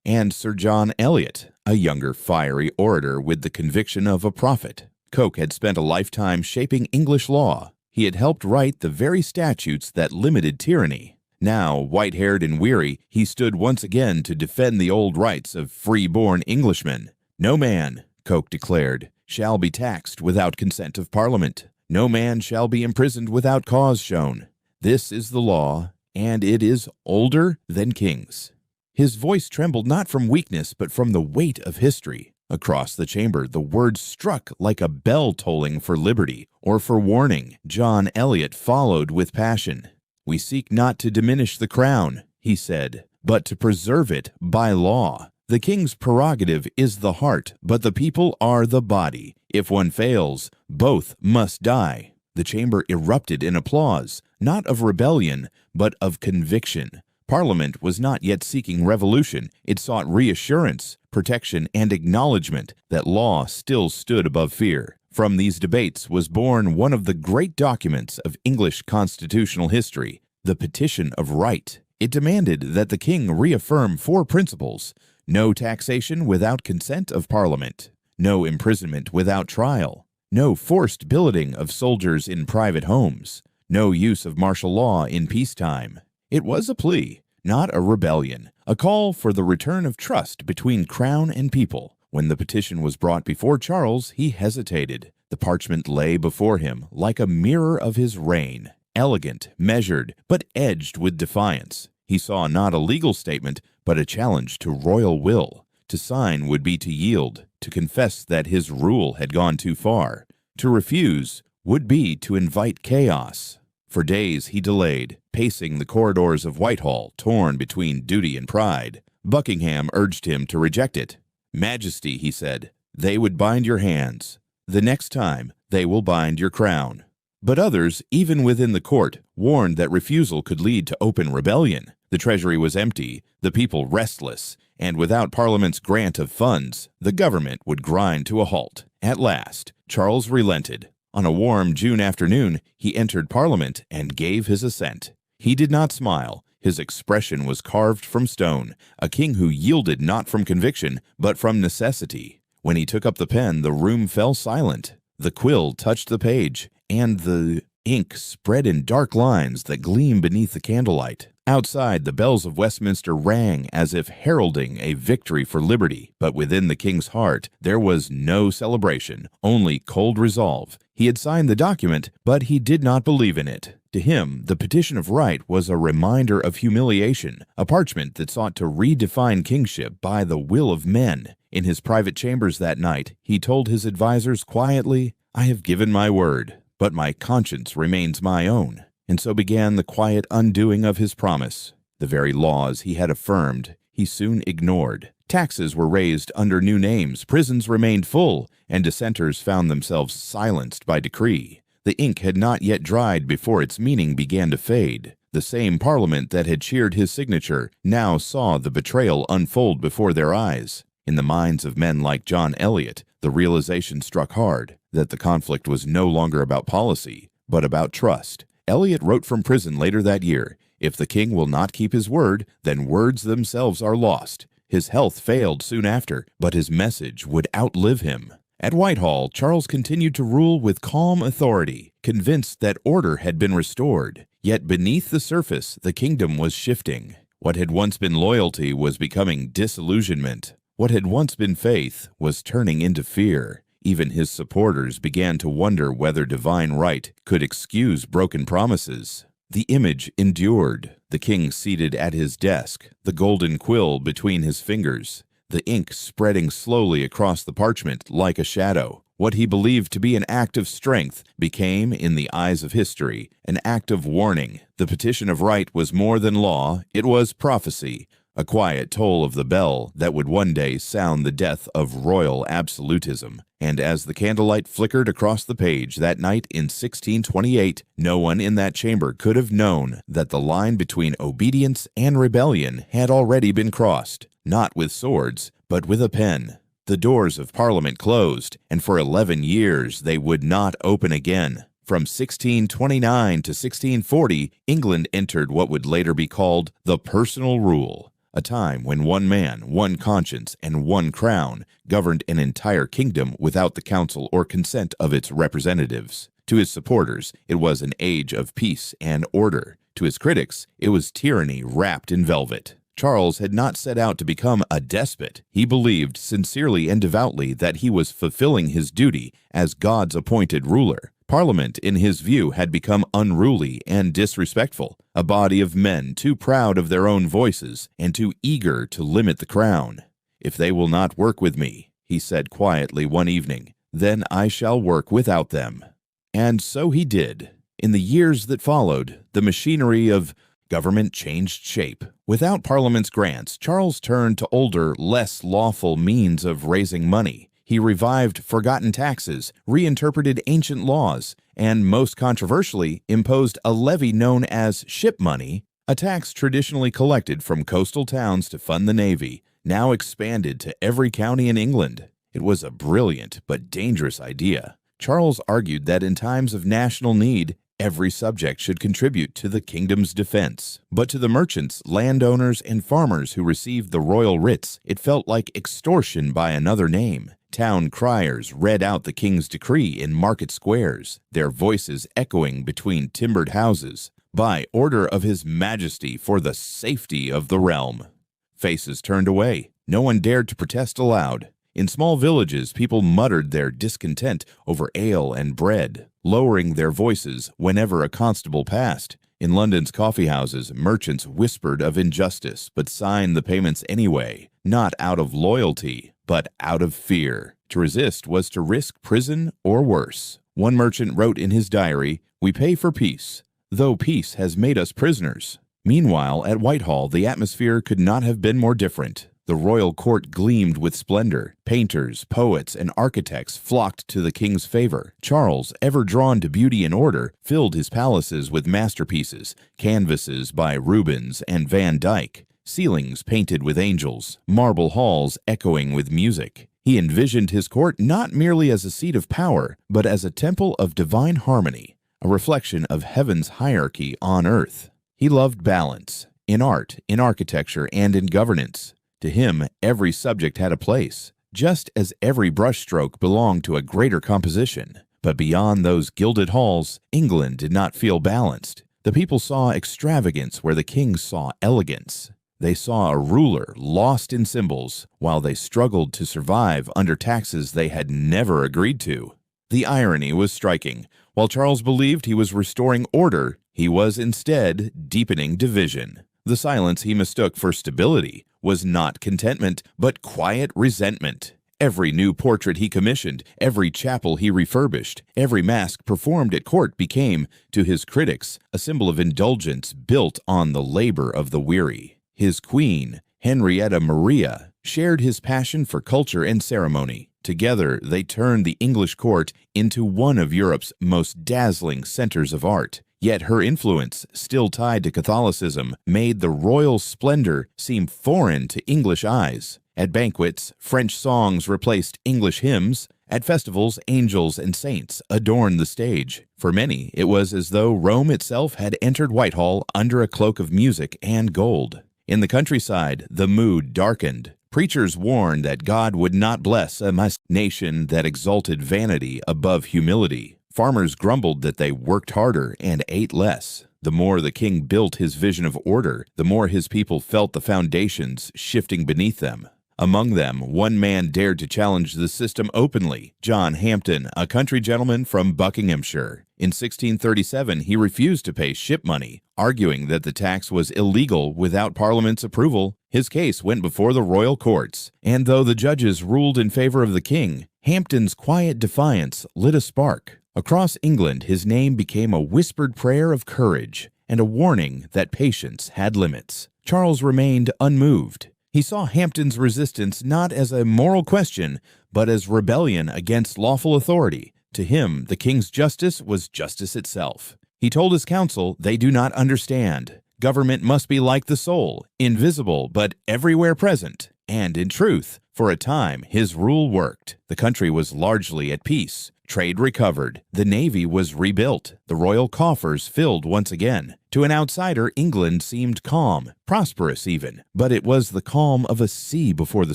and Sir John Eliot, a younger, fiery orator with the conviction of a prophet. Coke had spent a lifetime shaping English law. He had helped write the very statutes that limited tyranny. Now, white-haired and weary, he stood once again to defend the old rights of free-born Englishmen. "No man," Coke declared, "shall be taxed without consent of Parliament. No man shall be imprisoned without cause shown. This is the law, and it is older than kings." His voice trembled not from weakness, but from the weight of history. Across the chamber, the words struck like a bell tolling for liberty or for warning. John Eliot followed with passion. "We seek not to diminish the crown," he said, but to preserve it by law. The king's prerogative is the heart, but the people are the body. If one fails, both must die. The chamber erupted in applause, not of rebellion, but of conviction. Parliament was not yet seeking revolution. It sought reassurance, protection, and acknowledgement that law still stood above fear. From these debates was born one of the great documents of English constitutional history, the Petition of Right. It demanded that the king reaffirm 4 principles: no taxation without consent of Parliament, no imprisonment without trial, no forced billeting of soldiers in private homes, no use of martial law in peacetime. It was a plea, not a rebellion, a call for the return of trust between crown and people. When the petition was brought before Charles, he hesitated. The parchment lay before him like a mirror of his reign, elegant, measured, but edged with defiance. He saw not a legal statement, but a challenge to royal will. To sign would be to yield, to confess that his rule had gone too far. To refuse would be to invite chaos. For days he delayed, pacing the corridors of Whitehall, torn between duty and pride. Buckingham urged him to reject it. "Majesty," he said, "they would bind your hands. The next time, they will bind your crown." But others, even within the court, warned that refusal could lead to open rebellion. The treasury was empty, the people restless, and without Parliament's grant of funds, the government would grind to a halt. At last, Charles relented. On a warm June afternoon, he entered Parliament and gave his assent. He did not smile. His expression was carved from stone, a king who yielded not from conviction, but from necessity. When he took up the pen, the room fell silent. The quill touched the page, and the ink spread in dark lines that gleam beneath the candlelight. Outside, the bells of Westminster rang as if heralding a victory for liberty, but within the king's heart there was no celebration, only cold resolve. He had signed the document, but he did not believe in it. To him, the Petition of Right was a reminder of humiliation, a parchment that sought to redefine kingship by the will of men. In his private chambers that night, he told his advisers quietly, "I have given my word, but my conscience remains my own." And so began the quiet undoing of his promise. The very laws he had affirmed, he soon ignored. Taxes were raised under new names, prisons remained full, and dissenters found themselves silenced by decree. The ink had not yet dried before its meaning began to fade. The same Parliament that had cheered his signature now saw the betrayal unfold before their eyes. In the minds of men like John Eliot, the realization struck hard that the conflict was no longer about policy, but about trust. Eliot wrote from prison later that year, "If the king will not keep his word, then words themselves are lost." His health failed soon after, but his message would outlive him. At Whitehall, Charles continued to rule with calm authority, convinced that order had been restored. Yet beneath the surface, the kingdom was shifting. What had once been loyalty was becoming disillusionment. What had once been faith was turning into fear. Even his supporters began to wonder whether divine right could excuse broken promises. The image endured, the king seated at his desk, the golden quill between his fingers, the ink spreading slowly across the parchment like a shadow. What he believed to be an act of strength became, in the eyes of history, an act of warning. The Petition of Right was more than law, it was prophecy, a quiet toll of the bell that would one day sound the death of royal absolutism. And as the candlelight flickered across the page that night in 1628, no one in that chamber could have known that the line between obedience and rebellion had already been crossed, not with swords, but with a pen. The doors of Parliament closed, and for 11 years they would not open again. From 1629 to 1640, England entered what would later be called the personal rule, a time when one man, one conscience, and one crown governed an entire kingdom without the counsel or consent of its representatives. To his supporters, it was an age of peace and order. To his critics, it was tyranny wrapped in velvet. Charles had not set out to become a despot. He believed sincerely and devoutly that he was fulfilling his duty as God's appointed ruler. Parliament, in his view, had become unruly and disrespectful, a body of men too proud of their own voices and too eager to limit the crown. "If they will not work with me," he said quietly one evening, "then I shall work without them." And so he did. In the years that followed, the machinery of Government changed shape. Without Parliament's grants, Charles turned to older, less lawful means of raising money. He revived forgotten taxes, reinterpreted ancient laws, and most controversially, imposed a levy known as ship money, a tax traditionally collected from coastal towns to fund the Navy, now expanded to every county in England. It was a brilliant but dangerous idea. Charles argued that in times of national need, every subject should contribute to the kingdom's defense. But to the merchants, landowners, and farmers who received the royal writs, it felt like extortion by another name. Town criers read out the king's decree in market squares, their voices echoing between timbered houses, by order of His Majesty for the safety of the realm. Faces turned away. No one dared to protest aloud. In small villages, people muttered their discontent over ale and bread, lowering their voices whenever a constable passed. In London's coffeehouses, merchants whispered of injustice but signed the payments anyway, not out of loyalty, but out of fear. To resist was to risk prison or worse. One merchant wrote in his diary, "We pay for peace, though peace has made us prisoners." Meanwhile, at Whitehall, the atmosphere could not have been more different. The royal court gleamed with splendor. Painters, poets, and architects flocked to the king's favor. Charles, ever drawn to beauty and order, filled his palaces with masterpieces, canvases by Rubens and Van Dyck, ceilings painted with angels, marble halls echoing with music. He envisioned his court not merely as a seat of power, but as a temple of divine harmony, a reflection of heaven's hierarchy on earth. He loved balance, in art, in architecture, and in governance. To him, every subject had a place, just as every brushstroke belonged to a greater composition. But beyond those gilded halls, England did not feel balanced. The people saw extravagance where the king saw elegance. They saw a ruler lost in symbols, while they struggled to survive under taxes they had never agreed to. The irony was striking. While Charles believed he was restoring order, he was instead deepening division. The silence he mistook for stability was not contentment, but quiet resentment. Every new portrait he commissioned, every chapel he refurbished, every masque performed at court became, to his critics, a symbol of indulgence built on the labor of the weary. His queen, Henrietta Maria, shared his passion for culture and ceremony. Together, they turned the English court into one of Europe's most dazzling centers of art. Yet her influence, still tied to Catholicism, made the royal splendor seem foreign to English eyes. At banquets, French songs replaced English hymns. At festivals, angels and saints adorned the stage. For many, it was as though Rome itself had entered Whitehall under a cloak of music and gold. In the countryside, the mood darkened. Preachers warned that God would not bless a nation that exalted vanity above humility. Farmers grumbled that they worked harder and ate less. The more the king built his vision of order, the more his people felt the foundations shifting beneath them. Among them, one man dared to challenge the system openly, John Hampden, a country gentleman from Buckinghamshire. In 1637, he refused to pay ship money, arguing that the tax was illegal without Parliament's approval. His case went before the royal courts, and though the judges ruled in favor of the king, Hampden's quiet defiance lit a spark. Across England, his name became a whispered prayer of courage and a warning that patience had limits. Charles remained unmoved. He saw Hampden's resistance not as a moral question, but as rebellion against lawful authority. To him, the king's justice was justice itself. He told his council, "They do not understand. Government must be like the soul, invisible but everywhere present." And in truth, for a time, his rule worked. The country was largely at peace. Trade recovered. The navy was rebuilt. The royal coffers filled once again. To an outsider, England seemed calm, prosperous even. But it was the calm of a sea before the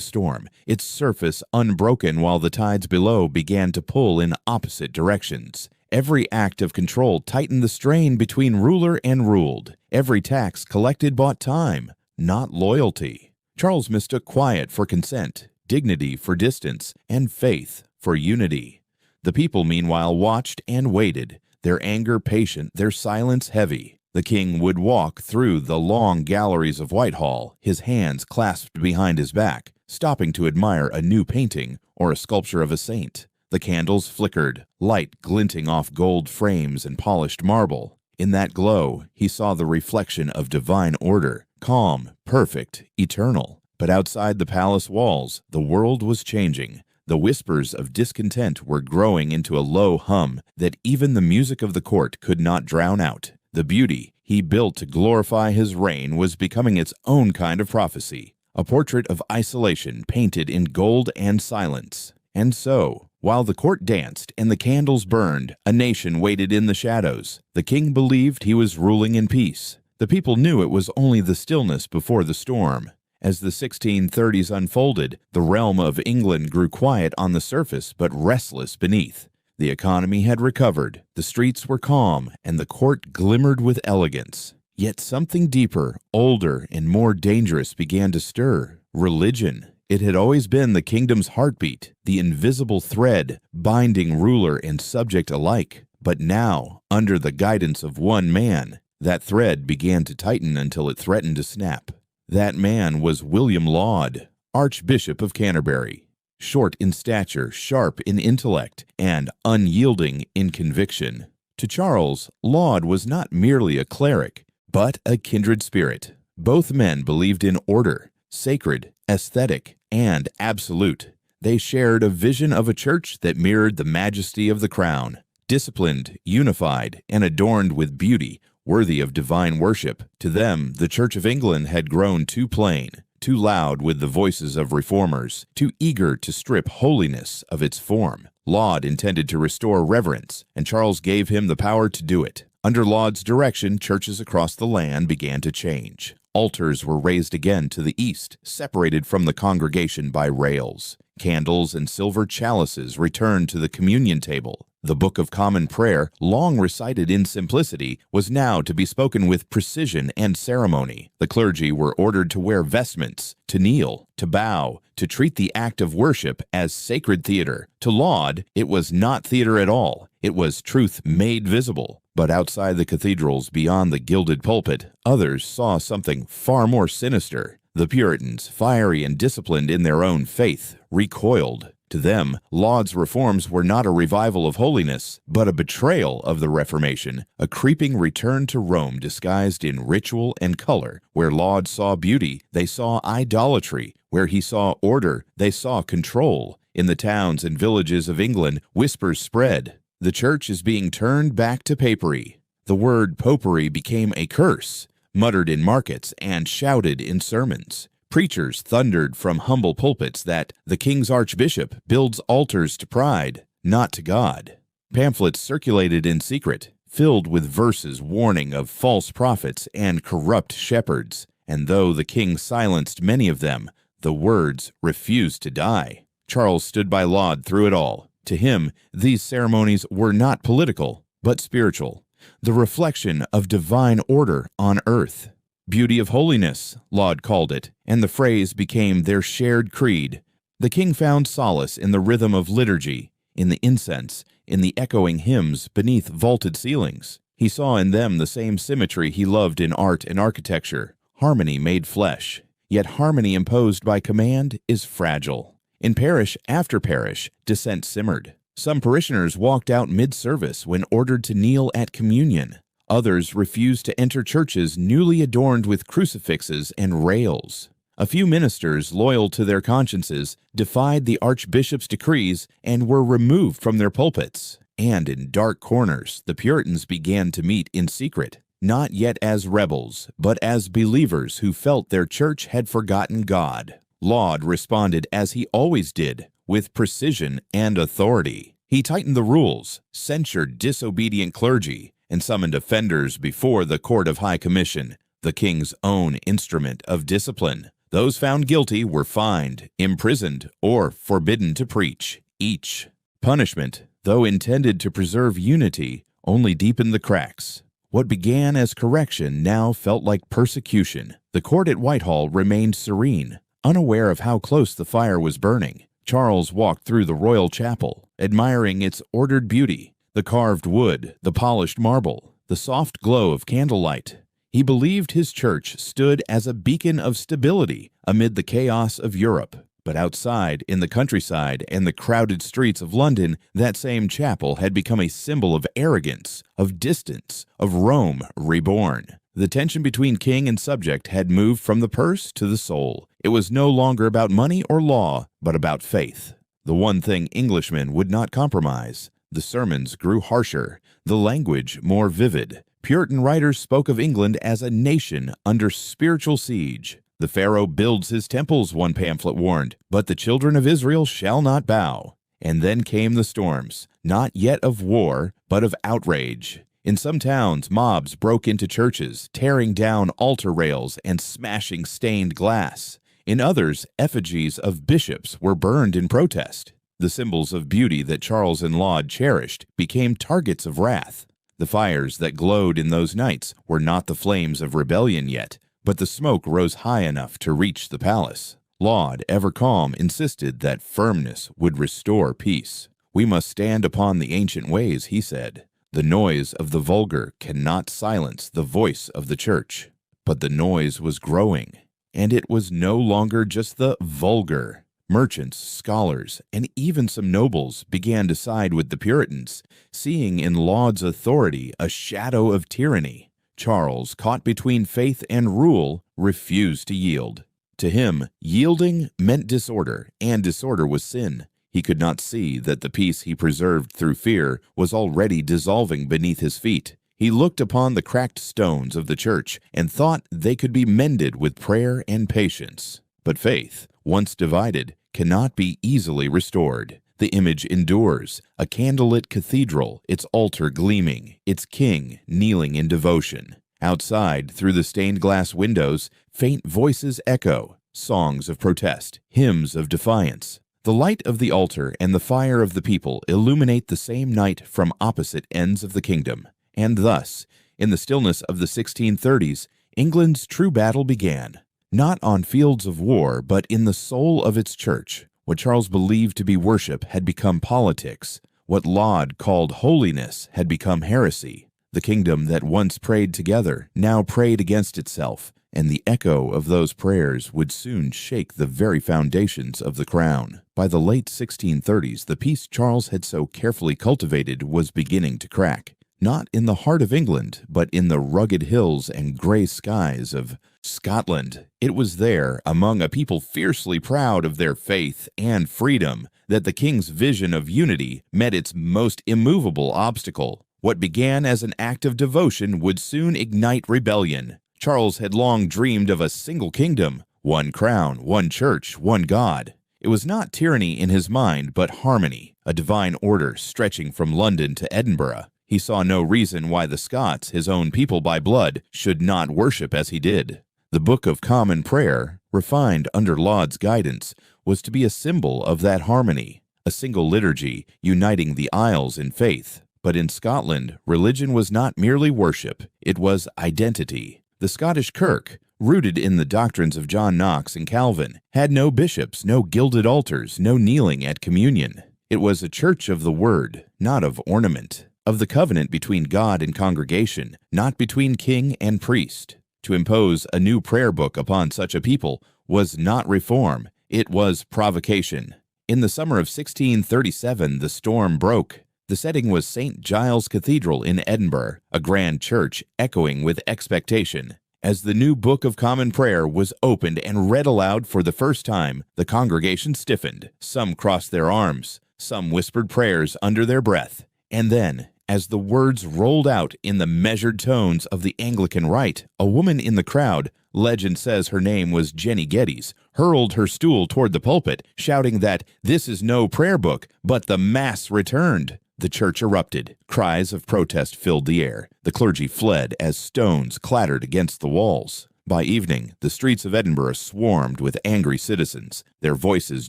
storm, its surface unbroken while the tides below began to pull in opposite directions. Every act of control tightened the strain between ruler and ruled. Every tax collected bought time, not loyalty. Charles mistook quiet for consent, dignity for distance, and faith for unity. The people, meanwhile, watched and waited, their anger patient, their silence heavy. The king would walk through the long galleries of Whitehall, his hands clasped behind his back, stopping to admire a new painting or a sculpture of a saint. The candles flickered, light glinting off gold frames and polished marble. In that glow, he saw the reflection of divine order, calm, perfect, eternal. But outside the palace walls, the world was changing. The whispers of discontent were growing into a low hum that even the music of the court could not drown out. The beauty he built to glorify his reign was becoming its own kind of prophecy, a portrait of isolation painted in gold and silence. And so, while the court danced and the candles burned, a nation waited in the shadows. The king believed he was ruling in peace. The people knew it was only the stillness before the storm. As the 1630s unfolded, the realm of England grew quiet on the surface but restless beneath. The economy had recovered, the streets were calm, and the court glimmered with elegance. Yet something deeper, older, and more dangerous began to stir: religion. It had always been the kingdom's heartbeat, the invisible thread binding ruler and subject alike. But now, under the guidance of one man, that thread began to tighten until it threatened to snap. That man was William Laud, Archbishop of Canterbury. Short in stature, sharp in intellect, and unyielding in conviction. To Charles, Laud was not merely a cleric, but a kindred spirit. Both men believed in order, sacred, aesthetic, and absolute. They shared a vision of a church that mirrored the majesty of the crown, disciplined, unified, and adorned with beauty, worthy of divine worship. To them, the Church of England had grown too plain, too loud with the voices of reformers, too eager to strip holiness of its form. Laud intended to restore reverence, and Charles gave him the power to do it. Under Laud's direction, churches across the land began to change. Altars were raised again to the east, separated from the congregation by rails. Candles and silver chalices returned to the communion table. The Book of Common Prayer, long recited in simplicity, was now to be spoken with precision and ceremony. The clergy were ordered to wear vestments, to kneel, to bow, to treat the act of worship as sacred theater. To Laud, it was not theater at all. It was truth made visible. But outside the cathedrals, beyond the gilded pulpit, others saw something far more sinister. The Puritans, fiery and disciplined in their own faith, recoiled. To them, Laud's reforms were not a revival of holiness, but a betrayal of the Reformation, a creeping return to Rome disguised in ritual and color. Where Laud saw beauty, they saw idolatry. Where he saw order, they saw control. In the towns and villages of England, whispers spread. The church is being turned back to papery. The word popery became a curse, muttered in markets and shouted in sermons. Preachers thundered from humble pulpits that the king's archbishop builds altars to pride, not to God. Pamphlets circulated in secret, filled with verses warning of false prophets and corrupt shepherds, and though the king silenced many of them, the words refused to die. Charles stood by Laud through it all. To him, these ceremonies were not political, but spiritual, the reflection of divine order on earth. Beauty of holiness, Laud called it, and the phrase became their shared creed. The king found solace in the rhythm of liturgy, in the incense, in the echoing hymns beneath vaulted ceilings. He saw in them the same symmetry he loved in art and architecture, harmony made flesh. Yet harmony imposed by command is fragile. In parish after parish, dissent simmered. Some parishioners walked out mid-service when ordered to kneel at communion. Others refused to enter churches newly adorned with crucifixes and rails. A few ministers, loyal to their consciences, defied the archbishop's decrees and were removed from their pulpits. And in dark corners, the Puritans began to meet in secret, not yet as rebels, but as believers who felt their church had forgotten God. Laud responded as he always did, with precision and authority. He tightened the rules, censured disobedient clergy, and summoned offenders before the Court of High Commission, the king's own instrument of discipline. Those found guilty were fined, imprisoned, or forbidden to preach. Each punishment, though intended to preserve unity, only deepened the cracks. What began as correction now felt like persecution. The court at Whitehall remained serene, unaware of how close the fire was burning. Charles walked through the royal chapel, admiring its ordered beauty. The carved wood, the polished marble, the soft glow of candlelight. He believed his church stood as a beacon of stability amid the chaos of Europe. But outside, in the countryside and the crowded streets of London, that same chapel had become a symbol of arrogance, of distance, of Rome reborn. The tension between king and subject had moved from the purse to the soul. It was no longer about money or law, but about faith. The one thing Englishmen would not compromise. The sermons grew harsher, the language more vivid. Puritan writers spoke of England as a nation under spiritual siege. The Pharaoh builds his temples, one pamphlet warned, but the children of Israel shall not bow. And then came the storms, not yet of war, but of outrage. In some towns, mobs broke into churches, tearing down altar rails and smashing stained glass. In others, effigies of bishops were burned in protest. The symbols of beauty that Charles and Laud cherished became targets of wrath. The fires that glowed in those nights were not the flames of rebellion yet, but the smoke rose high enough to reach the palace. Laud, ever calm, insisted that firmness would restore peace. "We must stand upon the ancient ways," he said. "The noise of the vulgar cannot silence the voice of the church." But the noise was growing, and it was no longer just the vulgar. Merchants, scholars, and even some nobles began to side with the Puritans, seeing in Laud's authority a shadow of tyranny. Charles, caught between faith and rule, refused to yield. To him, yielding meant disorder, and disorder was sin. He could not see that the peace he preserved through fear was already dissolving beneath his feet. He looked upon the cracked stones of the church and thought they could be mended with prayer and patience. But faith, once divided, cannot be easily restored. The image endures, a candlelit cathedral, its altar gleaming, its king kneeling in devotion. Outside, through the stained glass windows, faint voices echo, songs of protest, hymns of defiance. The light of the altar and the fire of the people illuminate the same night from opposite ends of the kingdom. And thus, in the stillness of the 1630s, England's true battle began, not on fields of war, but in the soul of its church. What Charles believed to be worship had become politics. What Laud called holiness had become heresy. The kingdom that once prayed together now prayed against itself, and the echo of those prayers would soon shake the very foundations of the crown. By the late 1630s, the peace Charles had so carefully cultivated was beginning to crack. Not in the heart of England, but in the rugged hills and gray skies of Scotland. It was there, among a people fiercely proud of their faith and freedom, that the king's vision of unity met its most immovable obstacle. What began as an act of devotion would soon ignite rebellion. Charles had long dreamed of a single kingdom, one crown, one church, one God. It was not tyranny in his mind, but harmony, a divine order stretching from London to Edinburgh. He saw no reason why the Scots, his own people by blood, should not worship as he did. The Book of Common Prayer, refined under Laud's guidance, was to be a symbol of that harmony, a single liturgy uniting the Isles in faith. But in Scotland, religion was not merely worship, it was identity. The Scottish Kirk, rooted in the doctrines of John Knox and Calvin, had no bishops, no gilded altars, no kneeling at communion. It was a church of the word, not of ornament, of the covenant between God and congregation, not between king and priest. To impose a new prayer book upon such a people was not reform, it was provocation. In the summer of 1637, the storm broke. The setting was St. Giles Cathedral in Edinburgh, a grand church echoing with expectation. As the new Book of Common Prayer was opened and read aloud for the first time, the congregation stiffened. Some crossed their arms, some whispered prayers under their breath. And then, as the words rolled out in the measured tones of the Anglican rite, a woman in the crowd, legend says her name was Jenny Geddes, hurled her stool toward the pulpit, shouting that this is no prayer book, but the Mass returned. The church erupted. Cries of protest filled the air. The clergy fled as stones clattered against the walls. By evening, the streets of Edinburgh swarmed with angry citizens. Their voices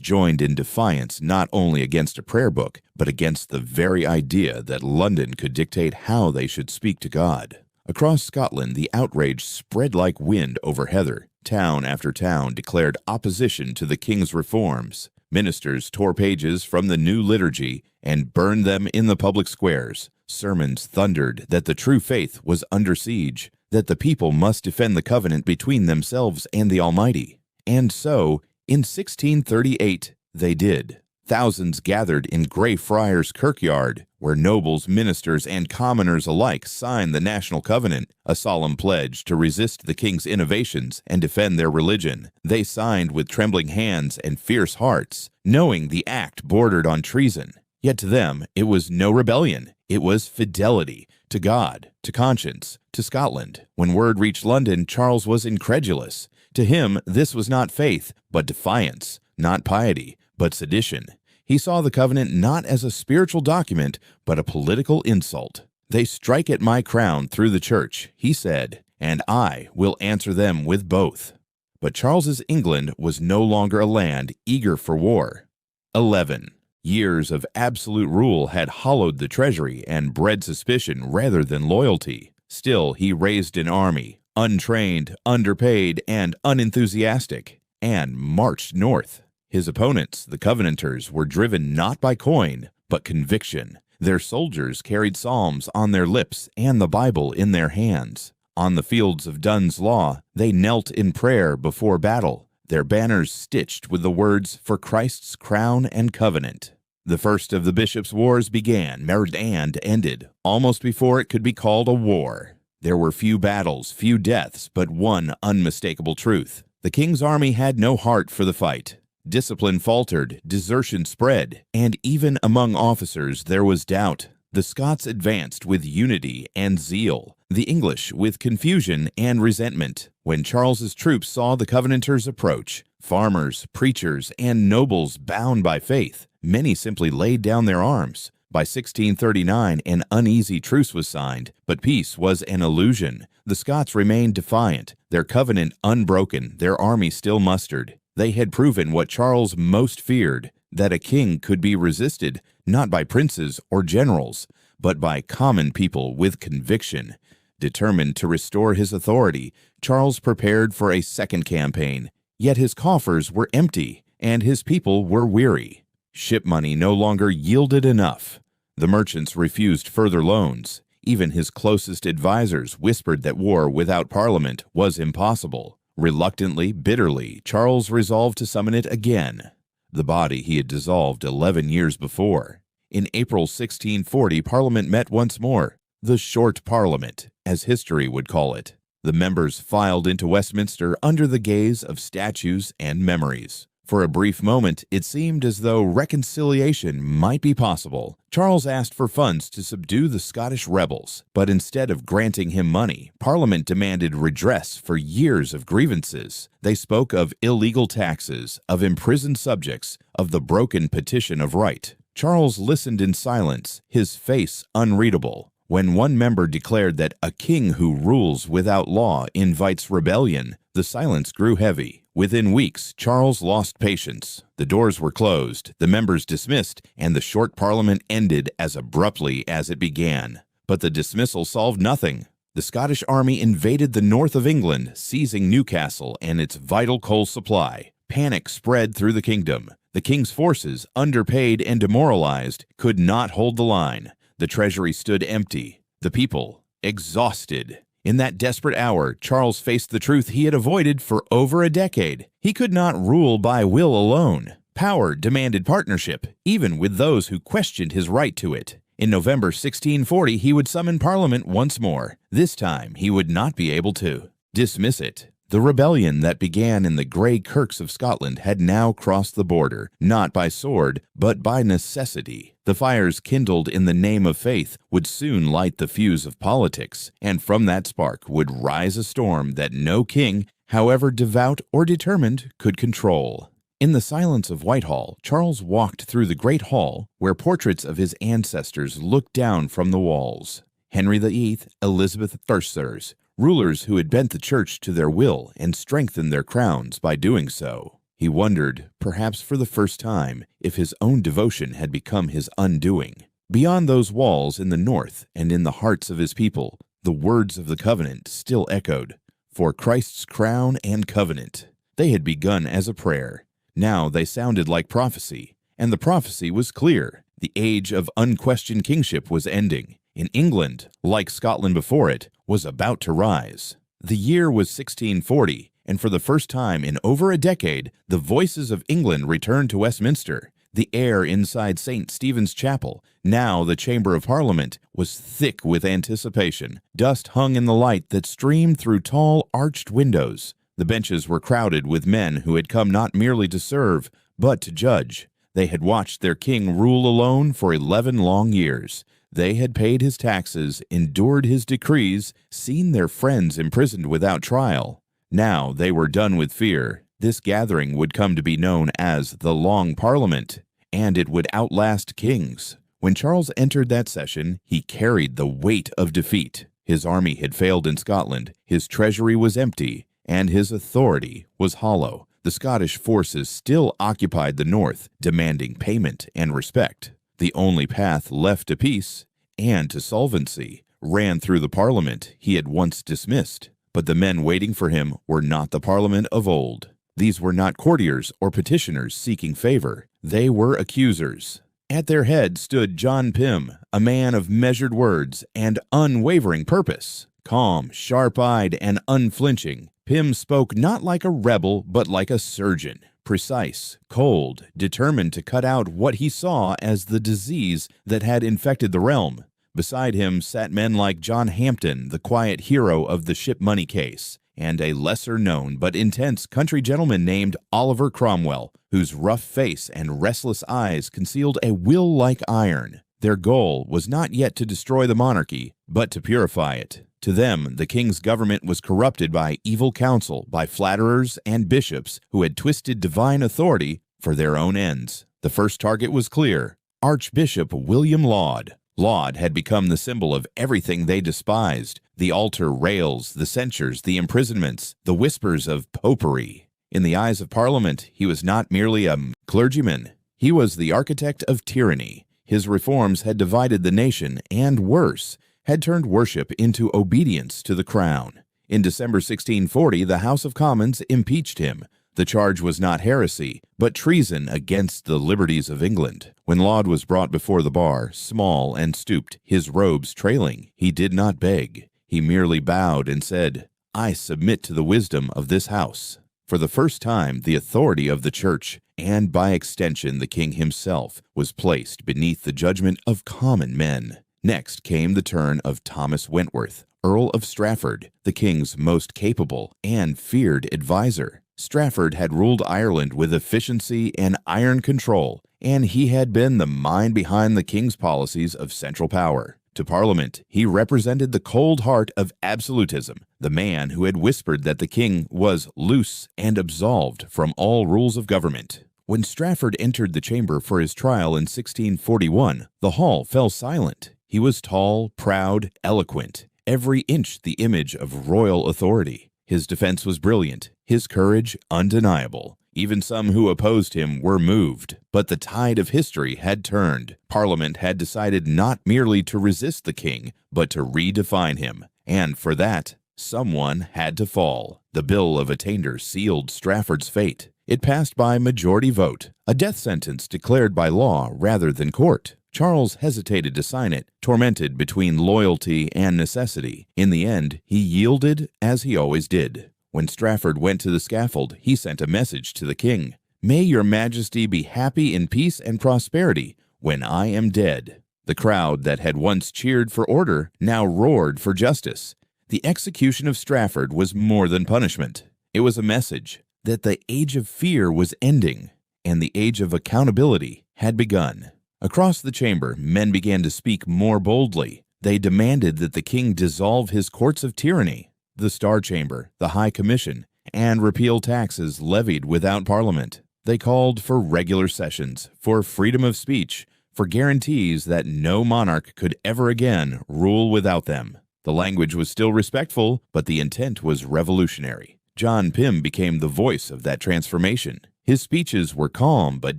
joined in defiance not only against a prayer book, but against the very idea that London could dictate how they should speak to God. Across Scotland, the outrage spread like wind over heather. Town after town declared opposition to the king's reforms. Ministers tore pages from the new liturgy and burned them in the public squares. Sermons thundered that the true faith was under siege, that the people must defend the covenant between themselves and the Almighty. And so, In 1638, they did. Thousands gathered in Greyfriars Kirkyard, where nobles, ministers, and commoners alike signed the National Covenant, a solemn pledge to resist the king's innovations and defend their religion. They signed with trembling hands and fierce hearts, knowing the act bordered on treason. Yet to them, it was no rebellion. It was fidelity to God, to conscience, to Scotland. When word reached London, Charles was incredulous. To him, this was not faith, but defiance, not piety, but sedition. He saw the covenant not as a spiritual document, but a political insult. "They strike at my crown through the church," he said, "and I will answer them with both." But Charles's England was no longer a land eager for war. 11. Years of absolute rule had hollowed the treasury and bred suspicion rather than loyalty. Still, he raised an army, untrained, underpaid, and unenthusiastic, and marched north. His opponents, the Covenanters, were driven not by coin, but conviction. Their soldiers carried psalms on their lips and the Bible in their hands. On the fields of Dunn's Law, they knelt in prayer before battle, their banners stitched with the words, "For Christ's crown and covenant." The first of the bishops' wars began and ended, almost before it could be called a war. There were few battles, few deaths, but one unmistakable truth. The king's army had no heart for the fight. Discipline faltered, desertion spread, and even among officers there was doubt. The Scots advanced with unity and zeal, the English with confusion and resentment. When Charles's troops saw the Covenanters approach, farmers, preachers, and nobles bound by faith, many simply laid down their arms. By 1639, an uneasy truce was signed, but peace was an illusion. The Scots remained defiant, their covenant unbroken, their army still mustered. They had proven what Charles most feared, that a king could be resisted not by princes or generals, but by common people with conviction. Determined to restore his authority, Charles prepared for a second campaign. Yet his coffers were empty, and his people were weary. Ship money no longer yielded enough. The merchants refused further loans. Even his closest advisers whispered that war without Parliament was impossible. Reluctantly, bitterly, Charles resolved to summon it again, the body he had dissolved 11 years before. In April 1640, Parliament met once more, the Short Parliament, as history would call it. The members filed into Westminster under the gaze of statues and memories. For a brief moment, it seemed as though reconciliation might be possible. Charles asked for funds to subdue the Scottish rebels, but instead of granting him money, Parliament demanded redress for years of grievances. They spoke of illegal taxes, of imprisoned subjects, of the broken petition of right. Charles listened in silence, his face unreadable. When one member declared that a king who rules without law invites rebellion, the silence grew heavy. Within weeks, Charles lost patience. The doors were closed, the members dismissed, and the Short Parliament ended as abruptly as it began. But the dismissal solved nothing. The Scottish army invaded the north of England, seizing Newcastle and its vital coal supply. Panic spread through the kingdom. The king's forces, underpaid and demoralized, could not hold the line. The treasury stood empty. The people, exhausted. In that desperate hour, Charles faced the truth he had avoided for over a decade. He could not rule by will alone. Power demanded partnership, even with those who questioned his right to it. In November 1640, he would summon Parliament once more. This time, he would not be able to dismiss it. The rebellion that began in the grey kirks of Scotland had now crossed the border, not by sword, but by necessity. The fires kindled in the name of faith would soon light the fuse of politics, and from that spark would rise a storm that no king, however devout or determined, could control. In the silence of Whitehall, Charles walked through the great hall where portraits of his ancestors looked down from the walls. Henry VIII, Elizabeth I, rulers who had bent the church to their will and strengthened their crowns by doing so. He wondered, perhaps for the first time, if his own devotion had become his undoing. Beyond those walls in the north and in the hearts of his people, the words of the covenant still echoed, "For Christ's crown and covenant." They had begun as a prayer. Now they sounded like prophecy, and the prophecy was clear. The age of unquestioned kingship was ending. In England, like Scotland before it, was about to rise. The year was 1640, and for the first time in over a decade, the voices of England returned to Westminster. The air inside St. Stephen's Chapel, now the Chamber of Parliament, was thick with anticipation. Dust hung in the light that streamed through tall, arched windows. The benches were crowded with men who had come not merely to serve, but to judge. They had watched their king rule alone for 11 long years. They had paid his taxes, endured his decrees, seen their friends imprisoned without trial. Now they were done with fear. This gathering would come to be known as the Long Parliament, and it would outlast kings. When Charles entered that session, he carried the weight of defeat. His army had failed in Scotland, his treasury was empty, and his authority was hollow. The Scottish forces still occupied the north, demanding payment and respect. The only path left to peace and to solvency ran through the Parliament he had once dismissed. But the men waiting for him were not the Parliament of old. These were not courtiers or petitioners seeking favor. They were accusers. At their head stood John Pym, a man of measured words and unwavering purpose. Calm, sharp-eyed, and unflinching, Pym spoke not like a rebel, but like a surgeon. Precise, cold, determined to cut out what he saw as the disease that had infected the realm. Beside him sat men like John Hampden, the quiet hero of the ship money case, and a lesser-known but intense country gentleman named Oliver Cromwell, whose rough face and restless eyes concealed a will like iron. Their goal was not yet to destroy the monarchy, but to purify it. To them, the king's government was corrupted by evil counsel, by flatterers and bishops who had twisted divine authority for their own ends. The first target was clear: Archbishop William Laud. Laud had become the symbol of everything they despised: the altar rails, the censures, the imprisonments, the whispers of popery. In the eyes of Parliament, he was not merely a clergyman. He was the architect of tyranny. His reforms had divided the nation, and worse, had turned worship into obedience to the crown. In December 1640, the House of Commons impeached him. The charge was not heresy, but treason against the liberties of England. When Laud was brought before the bar, small and stooped, his robes trailing, he did not beg. He merely bowed and said, "I submit to the wisdom of this house." For the first time, the authority of the church, and by extension the king himself, was placed beneath the judgment of common men. Next came the turn of Thomas Wentworth, Earl of Strafford, the king's most capable and feared adviser. Strafford had ruled Ireland with efficiency and iron control, and he had been the mind behind the king's policies of central power. To Parliament, he represented the cold heart of absolutism, the man who had whispered that the king was loose and absolved from all rules of government. When Strafford entered the chamber for his trial in 1641, the hall fell silent. He was tall, proud, eloquent, every inch the image of royal authority. His defense was brilliant, his courage undeniable. Even some who opposed him were moved, but the tide of history had turned. Parliament had decided not merely to resist the king, but to redefine him, and for that, someone had to fall. The Bill of Attainder sealed Strafford's fate. It passed by majority vote, a death sentence declared by law rather than court. Charles hesitated to sign it, tormented between loyalty and necessity. In the end, he yielded as he always did. When Strafford went to the scaffold, he sent a message to the king: "May your majesty be happy in peace and prosperity when I am dead." The crowd that had once cheered for order now roared for justice. The execution of Strafford was more than punishment. It was a message that the age of fear was ending, and the age of accountability had begun. Across the chamber, men began to speak more boldly. They demanded that the king dissolve his courts of tyranny, the Star Chamber, the High Commission, and repeal taxes levied without Parliament. They called for regular sessions, for freedom of speech, for guarantees that no monarch could ever again rule without them. The language was still respectful, but the intent was revolutionary. John Pym became the voice of that transformation. His speeches were calm but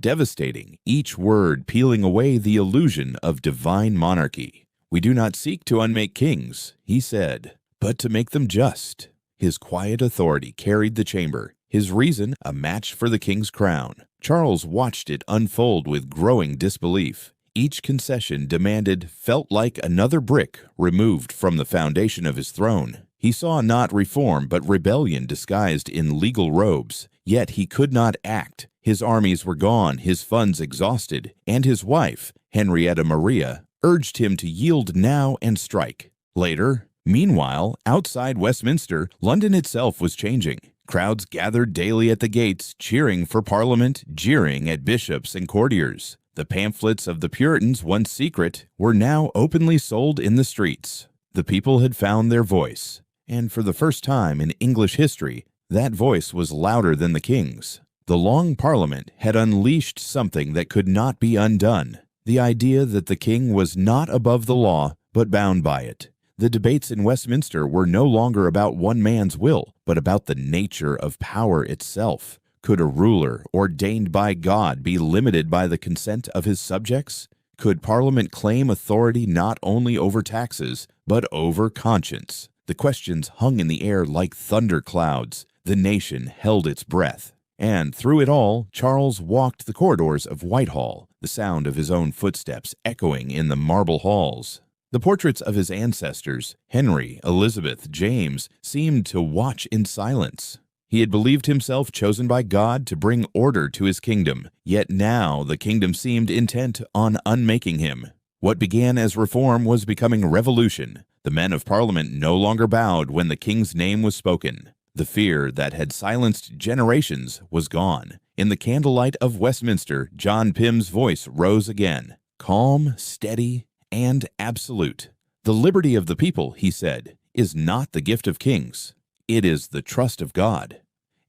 devastating, each word peeling away the illusion of divine monarchy. "We do not seek to unmake kings," he said, "but to make them just." His quiet authority carried the chamber, his reason a match for the king's crown. Charles watched it unfold with growing disbelief. Each concession demanded felt like another brick removed from the foundation of his throne. He saw not reform but rebellion disguised in legal robes, yet he could not act. His armies were gone, his funds exhausted, and his wife, Henrietta Maria, urged him to yield now and strike. Meanwhile, outside Westminster, London itself was changing. Crowds gathered daily at the gates, cheering for Parliament, jeering at bishops and courtiers. The pamphlets of the Puritans, once secret, were now openly sold in the streets. The people had found their voice, and for the first time in English history, that voice was louder than the king's. The Long Parliament had unleashed something that could not be undone, the idea that the king was not above the law, but bound by it. The debates in Westminster were no longer about one man's will, but about the nature of power itself. Could a ruler ordained by God be limited by the consent of his subjects? Could Parliament claim authority not only over taxes, but over conscience? The questions hung in the air like thunder clouds. The nation held its breath. And through it all, Charles walked the corridors of Whitehall, the sound of his own footsteps echoing in the marble halls. The portraits of his ancestors, Henry, Elizabeth, James, seemed to watch in silence. He had believed himself chosen by God to bring order to his kingdom, yet now the kingdom seemed intent on unmaking him. What began as reform was becoming revolution. The men of Parliament no longer bowed when the king's name was spoken. The fear that had silenced generations was gone. In the candlelight of Westminster, John Pym's voice rose again, calm, steady, and absolute. The liberty of the people, he said, is not the gift of kings. It is the trust of God.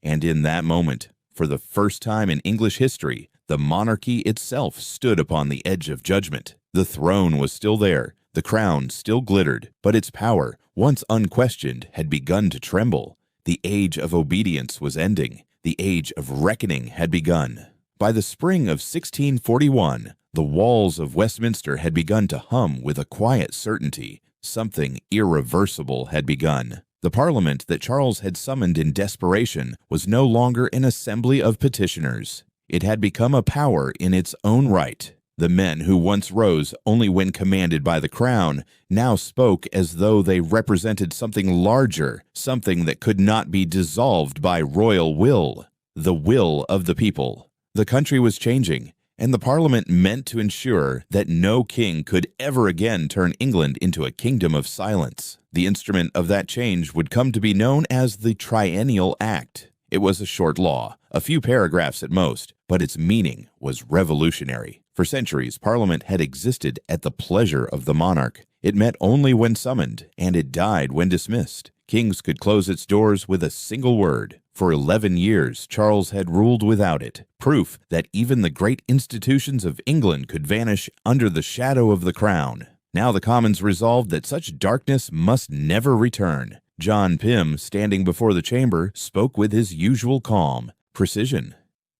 And in that moment, for the first time in English history, the monarchy itself stood upon the edge of judgment. The throne was still there, the crown still glittered, but its power, once unquestioned, had begun to tremble. The age of obedience was ending. The age of reckoning had begun. By the spring of 1641, the walls of Westminster had begun to hum with a quiet certainty. Something irreversible had begun. The Parliament that Charles had summoned in desperation was no longer an assembly of petitioners. It had become a power in its own right. The men who once rose only when commanded by the crown now spoke as though they represented something larger, something that could not be dissolved by royal will, the will of the people. The country was changing, and the Parliament meant to ensure that no king could ever again turn England into a kingdom of silence. The instrument of that change would come to be known as the Triennial Act. It was a short law, a few paragraphs at most, but its meaning was revolutionary. For centuries, Parliament had existed at the pleasure of the monarch. It met only when summoned, and it died when dismissed. Kings could close its doors with a single word. For 11 years, Charles had ruled without it, proof that even the great institutions of England could vanish under the shadow of the crown. Now the Commons resolved that such darkness must never return. John Pym, standing before the chamber, spoke with his usual calm, precision.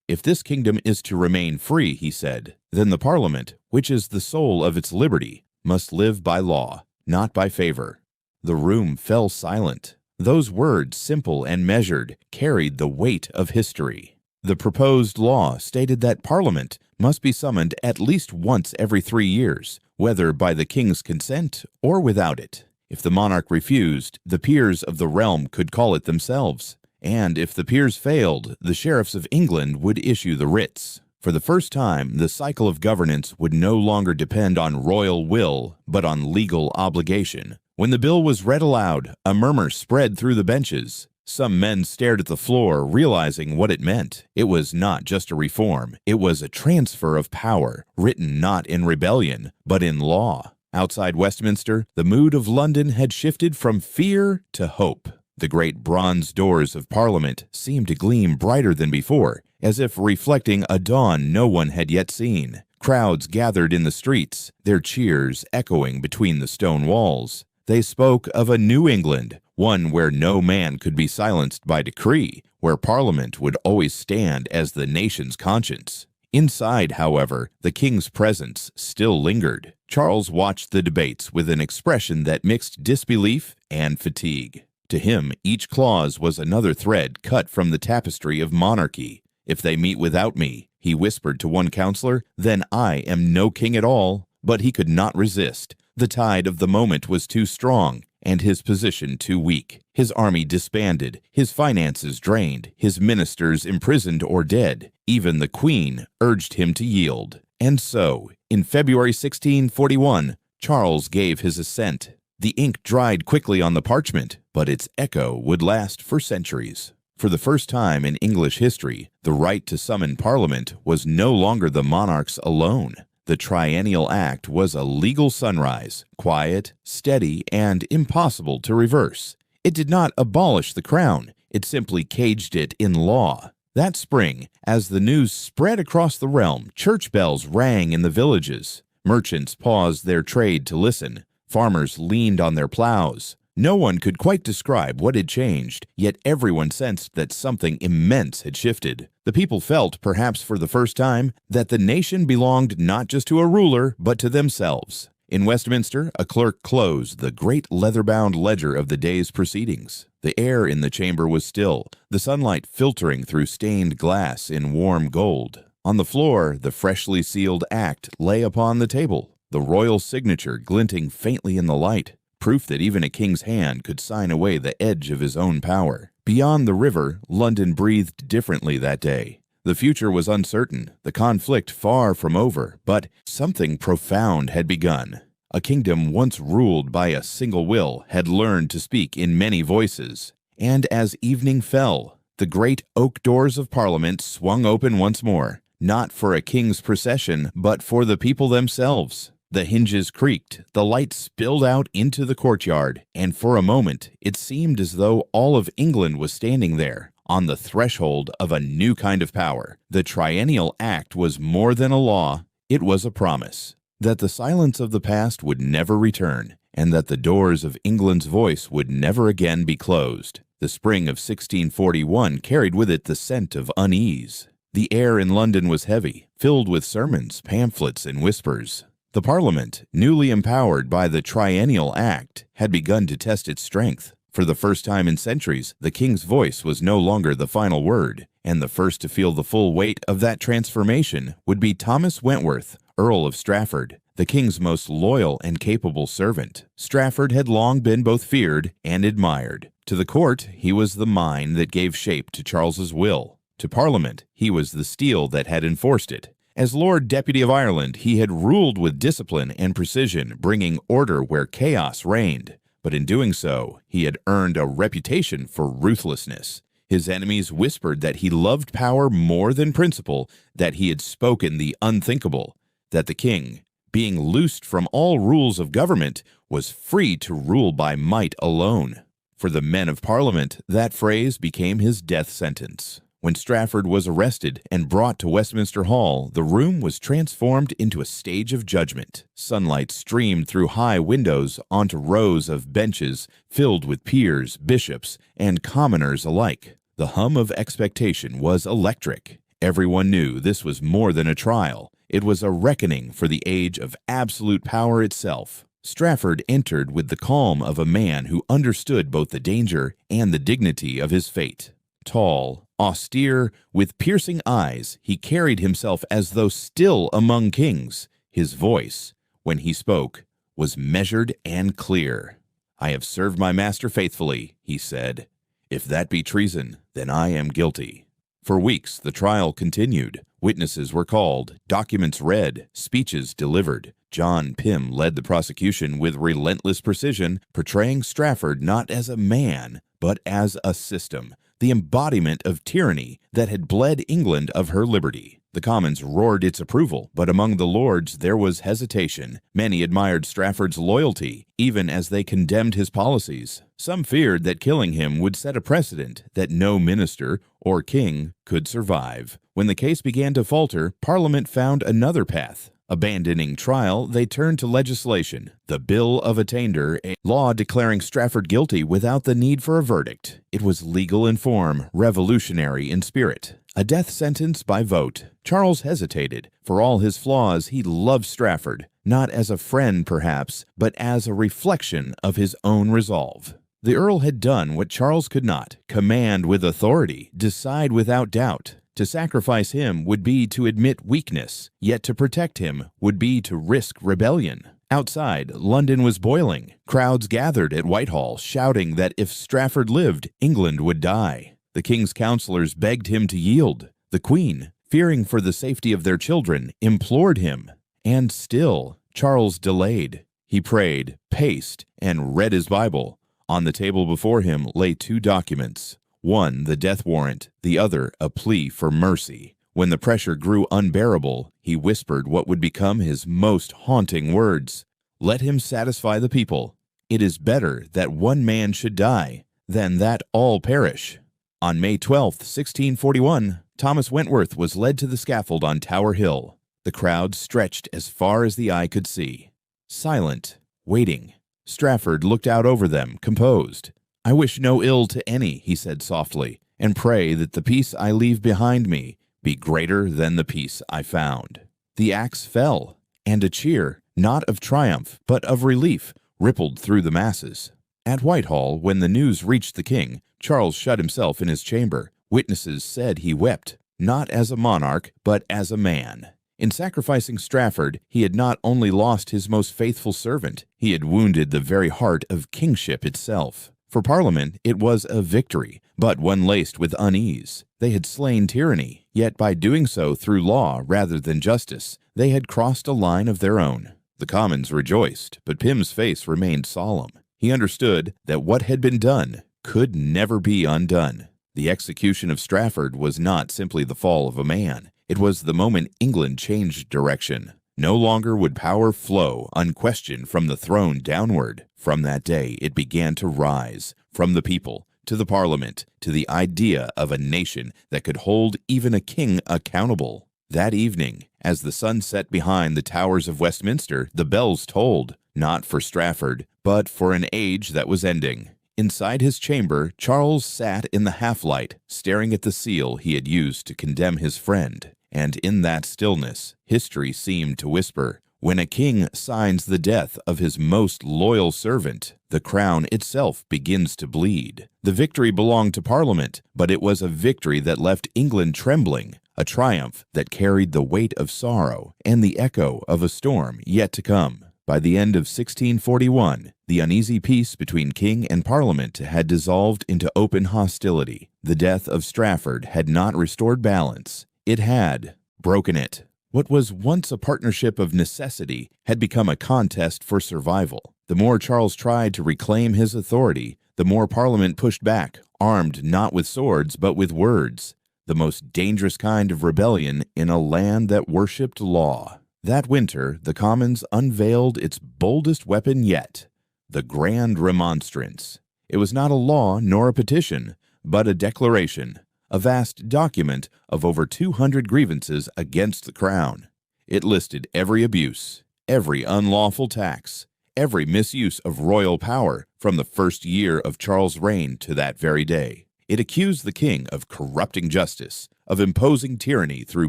If this kingdom is to remain free, he said, then the Parliament, which is the soul of its liberty, must live by law, not by favor. The room fell silent. Those words, simple and measured, carried the weight of history. The proposed law stated that Parliament must be summoned at least once every 3 years, whether by the king's consent or without it. If the monarch refused, the peers of the realm could call it themselves. And if the peers failed, the sheriffs of England would issue the writs. For the first time, the cycle of governance would no longer depend on royal will, but on legal obligation. When the bill was read aloud, a murmur spread through the benches. Some men stared at the floor, realizing what it meant. It was not just a reform. It was a transfer of power, written not in rebellion, but in law. Outside Westminster, the mood of London had shifted from fear to hope. The great bronze doors of Parliament seemed to gleam brighter than before, as if reflecting a dawn no one had yet seen. Crowds gathered in the streets, their cheers echoing between the stone walls. They spoke of a new England, one where no man could be silenced by decree, where Parliament would always stand as the nation's conscience. Inside, however, the king's presence still lingered. Charles watched the debates with an expression that mixed disbelief and fatigue. To him, each clause was another thread cut from the tapestry of monarchy. If they meet without me, he whispered to one counselor, then I am no king at all. But he could not resist. The tide of the moment was too strong, and his position too weak, his army disbanded, his finances drained, his ministers imprisoned or dead. Even the Queen urged him to yield. And so, in February 1641, Charles gave his assent. The ink dried quickly on the parchment, but its echo would last for centuries. For the first time in English history, the right to summon Parliament was no longer the monarch's alone. The Triennial Act was a legal sunrise, quiet, steady, and impossible to reverse. It did not abolish the crown, it simply caged it in law. That spring, as the news spread across the realm, church bells rang in the villages. Merchants paused their trade to listen. Farmers leaned on their plows. No one could quite describe what had changed, yet everyone sensed that something immense had shifted. The people felt, perhaps for the first time, that the nation belonged not just to a ruler, but to themselves. In Westminster, a clerk closed the great leather-bound ledger of the day's proceedings. The air in the chamber was still, the sunlight filtering through stained glass in warm gold. On the floor, the freshly sealed act lay upon the table, the royal signature glinting faintly in the light, proof that even a king's hand could sign away the edge of his own power. Beyond the river, London breathed differently that day. The future was uncertain, the conflict far from over, but something profound had begun. A kingdom once ruled by a single will had learned to speak in many voices. And as evening fell, the great oak doors of Parliament swung open once more, not for a king's procession, but for the people themselves. The hinges creaked, the light spilled out into the courtyard, and for a moment it seemed as though all of England was standing there, on the threshold of a new kind of power. The Triennial Act was more than a law, it was a promise, that the silence of the past would never return, and that the doors of England's voice would never again be closed. The spring of 1641 carried with it the scent of unease. The air in London was heavy, filled with sermons, pamphlets, and whispers. The Parliament, newly empowered by the Triennial Act, had begun to test its strength. For the first time in centuries, the king's voice was no longer the final word, and the first to feel the full weight of that transformation would be Thomas Wentworth, Earl of Strafford, the king's most loyal and capable servant. Strafford had long been both feared and admired. To the court, he was the mind that gave shape to Charles's will. To Parliament, he was the steel that had enforced it. As Lord Deputy of Ireland, he had ruled with discipline and precision, bringing order where chaos reigned. But in doing so, he had earned a reputation for ruthlessness. His enemies whispered that he loved power more than principle, that he had spoken the unthinkable, that the king, being loosed from all rules of government, was free to rule by might alone. For the men of Parliament, that phrase became his death sentence. When Strafford was arrested and brought to Westminster Hall, the room was transformed into a stage of judgment. Sunlight streamed through high windows onto rows of benches filled with peers, bishops, and commoners alike. The hum of expectation was electric. Everyone knew this was more than a trial. It was a reckoning for the age of absolute power itself. Strafford entered with the calm of a man who understood both the danger and the dignity of his fate. Tall, austere, with piercing eyes, he carried himself as though still among kings. His voice, when he spoke, was measured and clear. "I have served my master faithfully," he said. "If that be treason, then I am guilty." For weeks the trial continued. Witnesses were called, documents read, speeches delivered. John Pym led the prosecution with relentless precision, portraying Strafford not as a man, but as a system, the embodiment of tyranny that had bled England of her liberty. The Commons roared its approval, but among the Lords there was hesitation. Many admired Strafford's loyalty, even as they condemned his policies. Some feared that killing him would set a precedent that no minister or king could survive. When the case began to falter, Parliament found another path. Abandoning trial, they turned to legislation. The Bill of Attainder, a law declaring Strafford guilty without the need for a verdict. It was legal in form, revolutionary in spirit. A death sentence by vote. Charles hesitated. For all his flaws, he loved Strafford, not as a friend perhaps, but as a reflection of his own resolve. The Earl had done what Charles could not: command with authority, decide without doubt. To sacrifice him would be to admit weakness, yet to protect him would be to risk rebellion. Outside, London was boiling. Crowds gathered at Whitehall, shouting that if Strafford lived, England would die. The king's counselors begged him to yield. The queen, fearing for the safety of their children, implored him. And still, Charles delayed. He prayed, paced, and read his Bible. On the table before him lay two documents. One, the death warrant, the other, a plea for mercy. When the pressure grew unbearable, he whispered what would become his most haunting words. "Let him satisfy the people. It is better that one man should die than that all perish." On May 12, 1641, Thomas Wentworth was led to the scaffold on Tower Hill. The crowd stretched as far as the eye could see. Silent, waiting. Strafford looked out over them, composed. "I wish no ill to any," he said softly, "and pray that the peace I leave behind me be greater than the peace I found." The axe fell, and a cheer, not of triumph, but of relief, rippled through the masses. At Whitehall, when the news reached the king, Charles shut himself in his chamber. Witnesses said he wept, not as a monarch, but as a man. In sacrificing Strafford, he had not only lost his most faithful servant, he had wounded the very heart of kingship itself. For Parliament, it was a victory, but one laced with unease. They had slain tyranny, yet by doing so through law rather than justice, they had crossed a line of their own. The Commons rejoiced, but Pym's face remained solemn. He understood that what had been done could never be undone. The execution of Strafford was not simply the fall of a man. It was the moment England changed direction. No longer would power flow unquestioned from the throne downward. From that day, it began to rise, from the people to the Parliament to the idea of a nation that could hold even a king accountable. That evening, as the sun set behind the towers of Westminster, the bells tolled, not for Strafford, but for an age that was ending. Inside his chamber, Charles sat in the half-light, staring at the seal he had used to condemn his friend. And in that stillness, history seemed to whisper, when a king signs the death of his most loyal servant, the crown itself begins to bleed. The victory belonged to Parliament, but it was a victory that left England trembling, a triumph that carried the weight of sorrow and the echo of a storm yet to come. By the end of 1641, the uneasy peace between king and Parliament had dissolved into open hostility. The death of Strafford had not restored balance. It had broken it. What was once a partnership of necessity had become a contest for survival. The more Charles tried to reclaim his authority, the more Parliament pushed back, armed not with swords but with words, the most dangerous kind of rebellion in a land that worshipped law. That winter, the Commons unveiled its boldest weapon yet, the Grand Remonstrance. It was not a law nor a petition, but a declaration, a vast document of over 200 grievances against the crown. It listed every abuse, every unlawful tax, every misuse of royal power from the first year of Charles' reign to that very day. It accused the king of corrupting justice, of imposing tyranny through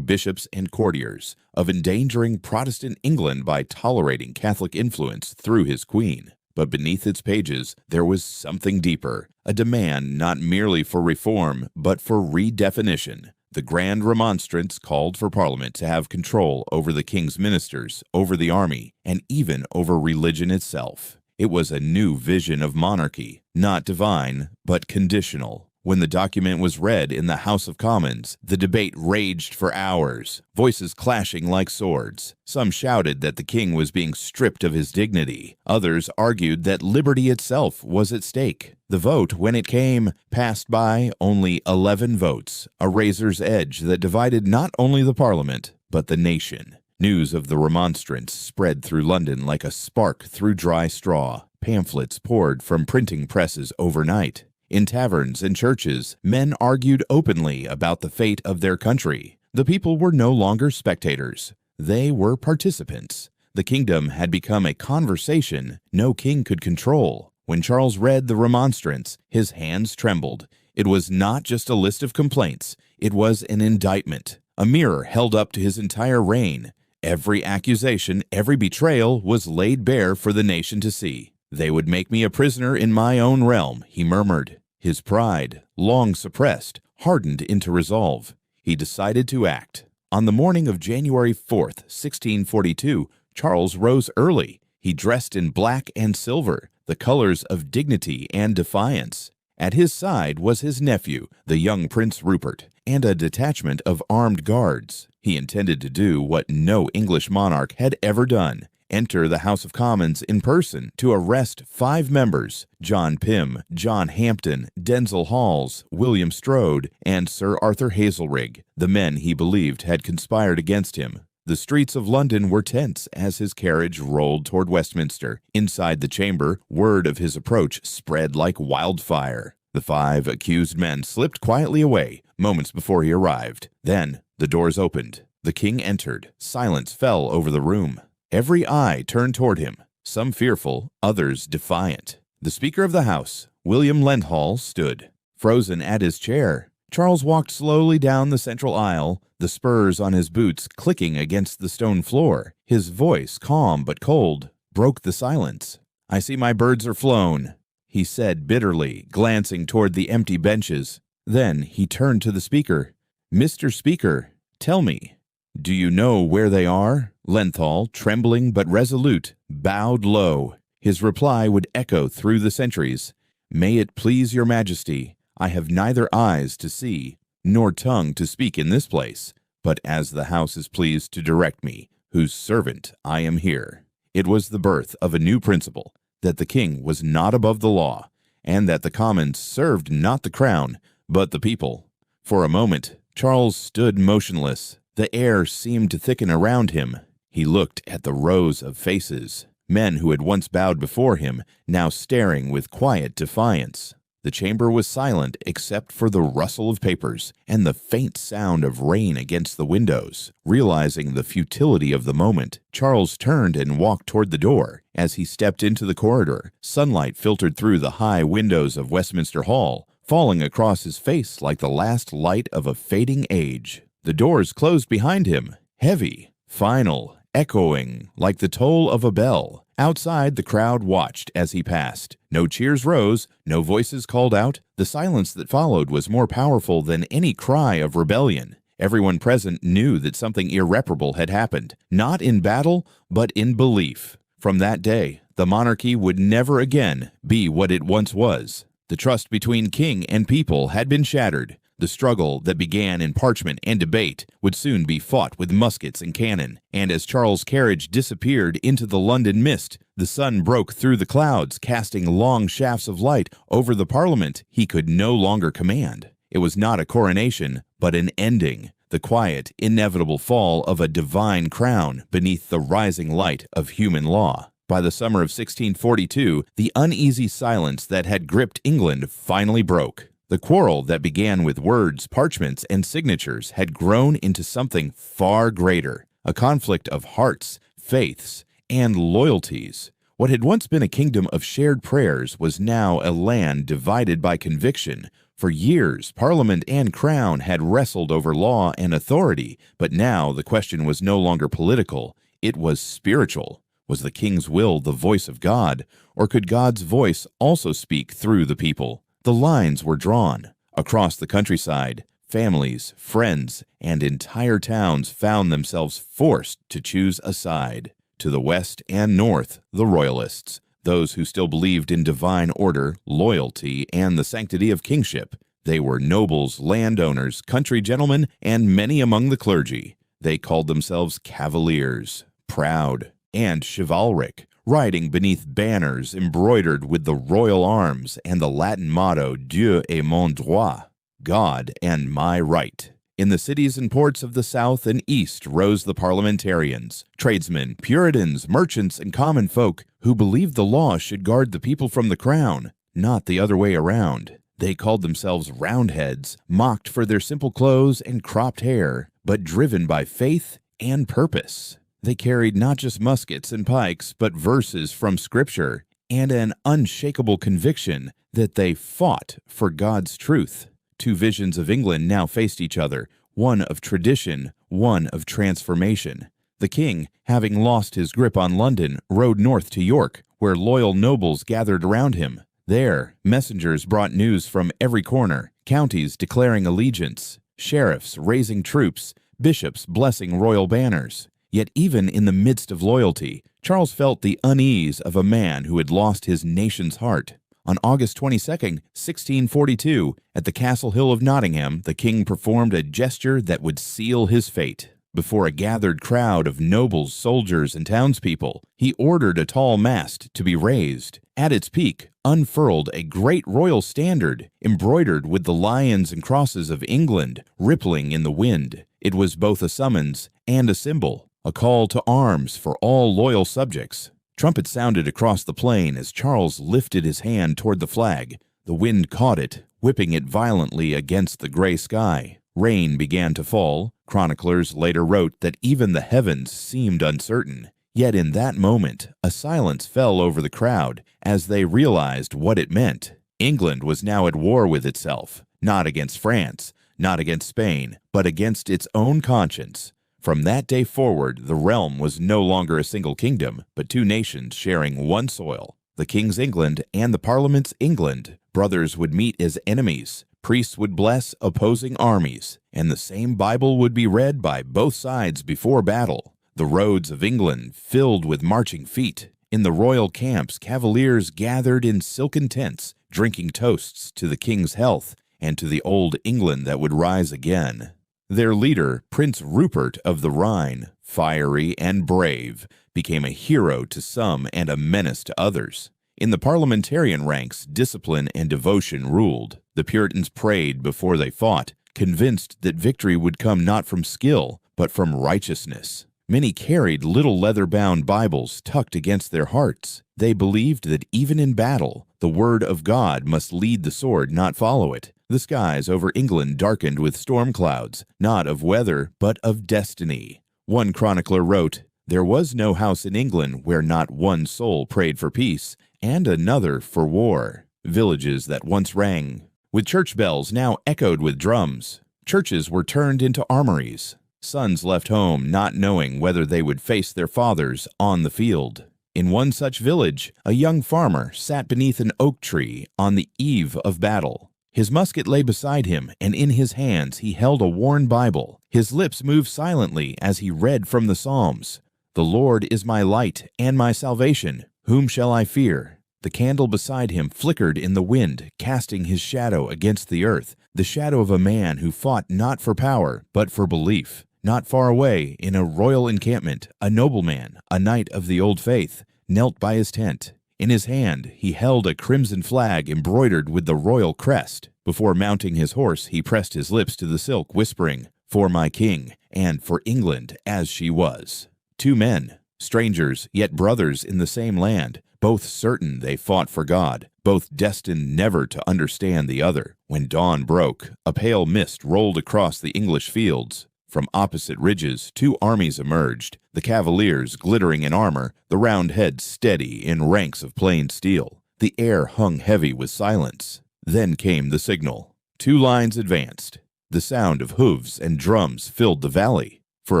bishops and courtiers, of endangering Protestant England by tolerating Catholic influence through his queen. But beneath its pages, there was something deeper, a demand not merely for reform, but for redefinition. The Grand Remonstrance called for Parliament to have control over the king's ministers, over the army, and even over religion itself. It was a new vision of monarchy, not divine, but conditional. When the document was read in the House of Commons, the debate raged for hours, voices clashing like swords. Some shouted that the king was being stripped of his dignity. Others argued that liberty itself was at stake. The vote, when it came, passed by only 11 votes, a razor's edge that divided not only the Parliament, but the nation. News of the remonstrance spread through London like a spark through dry straw. Pamphlets poured from printing presses overnight. In taverns and churches, men argued openly about the fate of their country. The people were no longer spectators. They were participants. The kingdom had become a conversation no king could control. When Charles read the remonstrance, his hands trembled. It was not just a list of complaints. It was an indictment, a mirror held up to his entire reign. Every accusation, every betrayal was laid bare for the nation to see. "They would make me a prisoner in my own realm," he murmured. His pride, long suppressed, hardened into resolve. He decided to act. On the morning of January 4th, 1642, Charles rose early. He dressed in black and silver, the colors of dignity and defiance. At his side was his nephew, the young Prince Rupert, and a detachment of armed guards. He intended to do what no English monarch had ever done: enter the House of Commons in person to arrest 5 members: John Pym, John Hampden, Denzil Halls, William Strode, and Sir Arthur Hazelrig, the men he believed had conspired against him. The streets of London were tense as his carriage rolled toward Westminster. Inside the chamber, word of his approach spread like wildfire. The 5 accused men slipped quietly away moments before he arrived. Then the doors opened. The king entered. Silence fell over the room. Every eye turned toward him, some fearful, others defiant. The Speaker of the House, William Lenthall, stood, frozen at his chair. Charles walked slowly down the central aisle, the spurs on his boots clicking against the stone floor. His voice, calm but cold, broke the silence. "I see my birds are flown," he said bitterly, glancing toward the empty benches. Then he turned to the Speaker. "Mr. Speaker, tell me, do you know where they are?" Lenthall, trembling but resolute, bowed low. His reply would echo through the centuries. "May it please your Majesty, I have neither eyes to see, nor tongue to speak in this place, but as the House is pleased to direct me, whose servant I am here." It was the birth of a new principle, that the king was not above the law, and that the Commons served not the crown, but the people. For a moment, Charles stood motionless. The air seemed to thicken around him. He looked at the rows of faces, men who had once bowed before him, now staring with quiet defiance. The chamber was silent except for the rustle of papers and the faint sound of rain against the windows. Realizing the futility of the moment, Charles turned and walked toward the door. As he stepped into the corridor, sunlight filtered through the high windows of Westminster Hall, falling across his face like the last light of a fading age. The doors closed behind him, heavy, final, echoing like the toll of a bell. Outside, the crowd watched as he passed. No cheers rose, no voices called out. The silence that followed was more powerful than any cry of rebellion. Everyone present knew that something irreparable had happened, not in battle, but in belief. From that day, the monarchy would never again be what it once was. The trust between king and people had been shattered. The struggle that began in parchment and debate would soon be fought with muskets and cannon, and as Charles' carriage disappeared into the London mist, the sun broke through the clouds, casting long shafts of light over the Parliament he could no longer command. It was not a coronation, but an ending, the quiet, inevitable fall of a divine crown beneath the rising light of human law. By the summer of 1642, the uneasy silence that had gripped England finally broke. The quarrel that began with words, parchments, and signatures had grown into something far greater, a conflict of hearts, faiths, and loyalties. What had once been a kingdom of shared prayers was now a land divided by conviction. For years, Parliament and Crown had wrestled over law and authority, but now the question was no longer political, it was spiritual. Was the king's will the voice of God, or could God's voice also speak through the people? The lines were drawn. Across the countryside, families, friends, and entire towns found themselves forced to choose a side. To the west and north, the royalists, those who still believed in divine order, loyalty, and the sanctity of kingship. They were nobles, landowners, country gentlemen, and many among the clergy. They called themselves cavaliers, proud, and chivalric, riding beneath banners embroidered with the royal arms and the Latin motto Dieu est mon droit, God and my right. In the cities and ports of the south and east rose the parliamentarians, tradesmen, Puritans, merchants, and common folk who believed the law should guard the people from the crown, not the other way around. They called themselves Roundheads, mocked for their simple clothes and cropped hair, but driven by faith and purpose. They carried not just muskets and pikes, but verses from Scripture and an unshakable conviction that they fought for God's truth. Two visions of England now faced each other, one of tradition, one of transformation. The king, having lost his grip on London, rode north to York, where loyal nobles gathered around him. There, messengers brought news from every corner, counties declaring allegiance, sheriffs raising troops, bishops blessing royal banners. Yet even in the midst of loyalty, Charles felt the unease of a man who had lost his nation's heart. On August 22, 1642, at the Castle Hill of Nottingham, the king performed a gesture that would seal his fate. Before a gathered crowd of nobles, soldiers, and townspeople, he ordered a tall mast to be raised. At its peak, unfurled a great royal standard, embroidered with the lions and crosses of England, rippling in the wind. It was both a summons and a symbol, a call to arms for all loyal subjects. Trumpets sounded across the plain as Charles lifted his hand toward the flag. The wind caught it, whipping it violently against the gray sky. Rain began to fall. Chroniclers later wrote that even the heavens seemed uncertain. Yet in that moment, a silence fell over the crowd as they realized what it meant. England was now at war with itself, not against France, not against Spain, but against its own conscience. From that day forward, the realm was no longer a single kingdom, but two nations sharing one soil. The king's England and the parliament's England. Brothers would meet as enemies. Priests would bless opposing armies, and the same Bible would be read by both sides before battle. The roads of England filled with marching feet. In the royal camps, cavaliers gathered in silken tents, drinking toasts to the king's health and to the old England that would rise again. Their leader, Prince Rupert of the Rhine, fiery and brave, became a hero to some and a menace to others. In the parliamentarian ranks, discipline and devotion ruled. The Puritans prayed before they fought, convinced that victory would come not from skill, but from righteousness. Many carried little leather-bound Bibles tucked against their hearts. They believed that even in battle, the word of God must lead the sword, not follow it. The skies over England darkened with storm clouds, not of weather, but of destiny. One chronicler wrote, "There was no house in England where not one soul prayed for peace, and another for war." Villages that once rang with church bells now echoed with drums. Churches were turned into armories. Sons left home not knowing whether they would face their fathers on the field. In one such village, a young farmer sat beneath an oak tree on the eve of battle. His musket lay beside him, and in his hands he held a worn Bible. His lips moved silently as he read from the Psalms. "The Lord is my light and my salvation. Whom shall I fear?" The candle beside him flickered in the wind, casting his shadow against the earth, the shadow of a man who fought not for power, but for belief. Not far away, in a royal encampment, a nobleman, a knight of the old faith, knelt by his tent. In his hand, he held a crimson flag embroidered with the royal crest. Before mounting his horse, he pressed his lips to the silk, whispering, "For my king, and for England as she was." Two men, strangers, yet brothers in the same land, both certain they fought for God, both destined never to understand the other. When dawn broke, a pale mist rolled across the English fields. From opposite ridges, two armies emerged, the cavaliers glittering in armor, the Roundheads steady in ranks of plain steel. The air hung heavy with silence. Then came the signal. Two lines advanced. The sound of hooves and drums filled the valley. For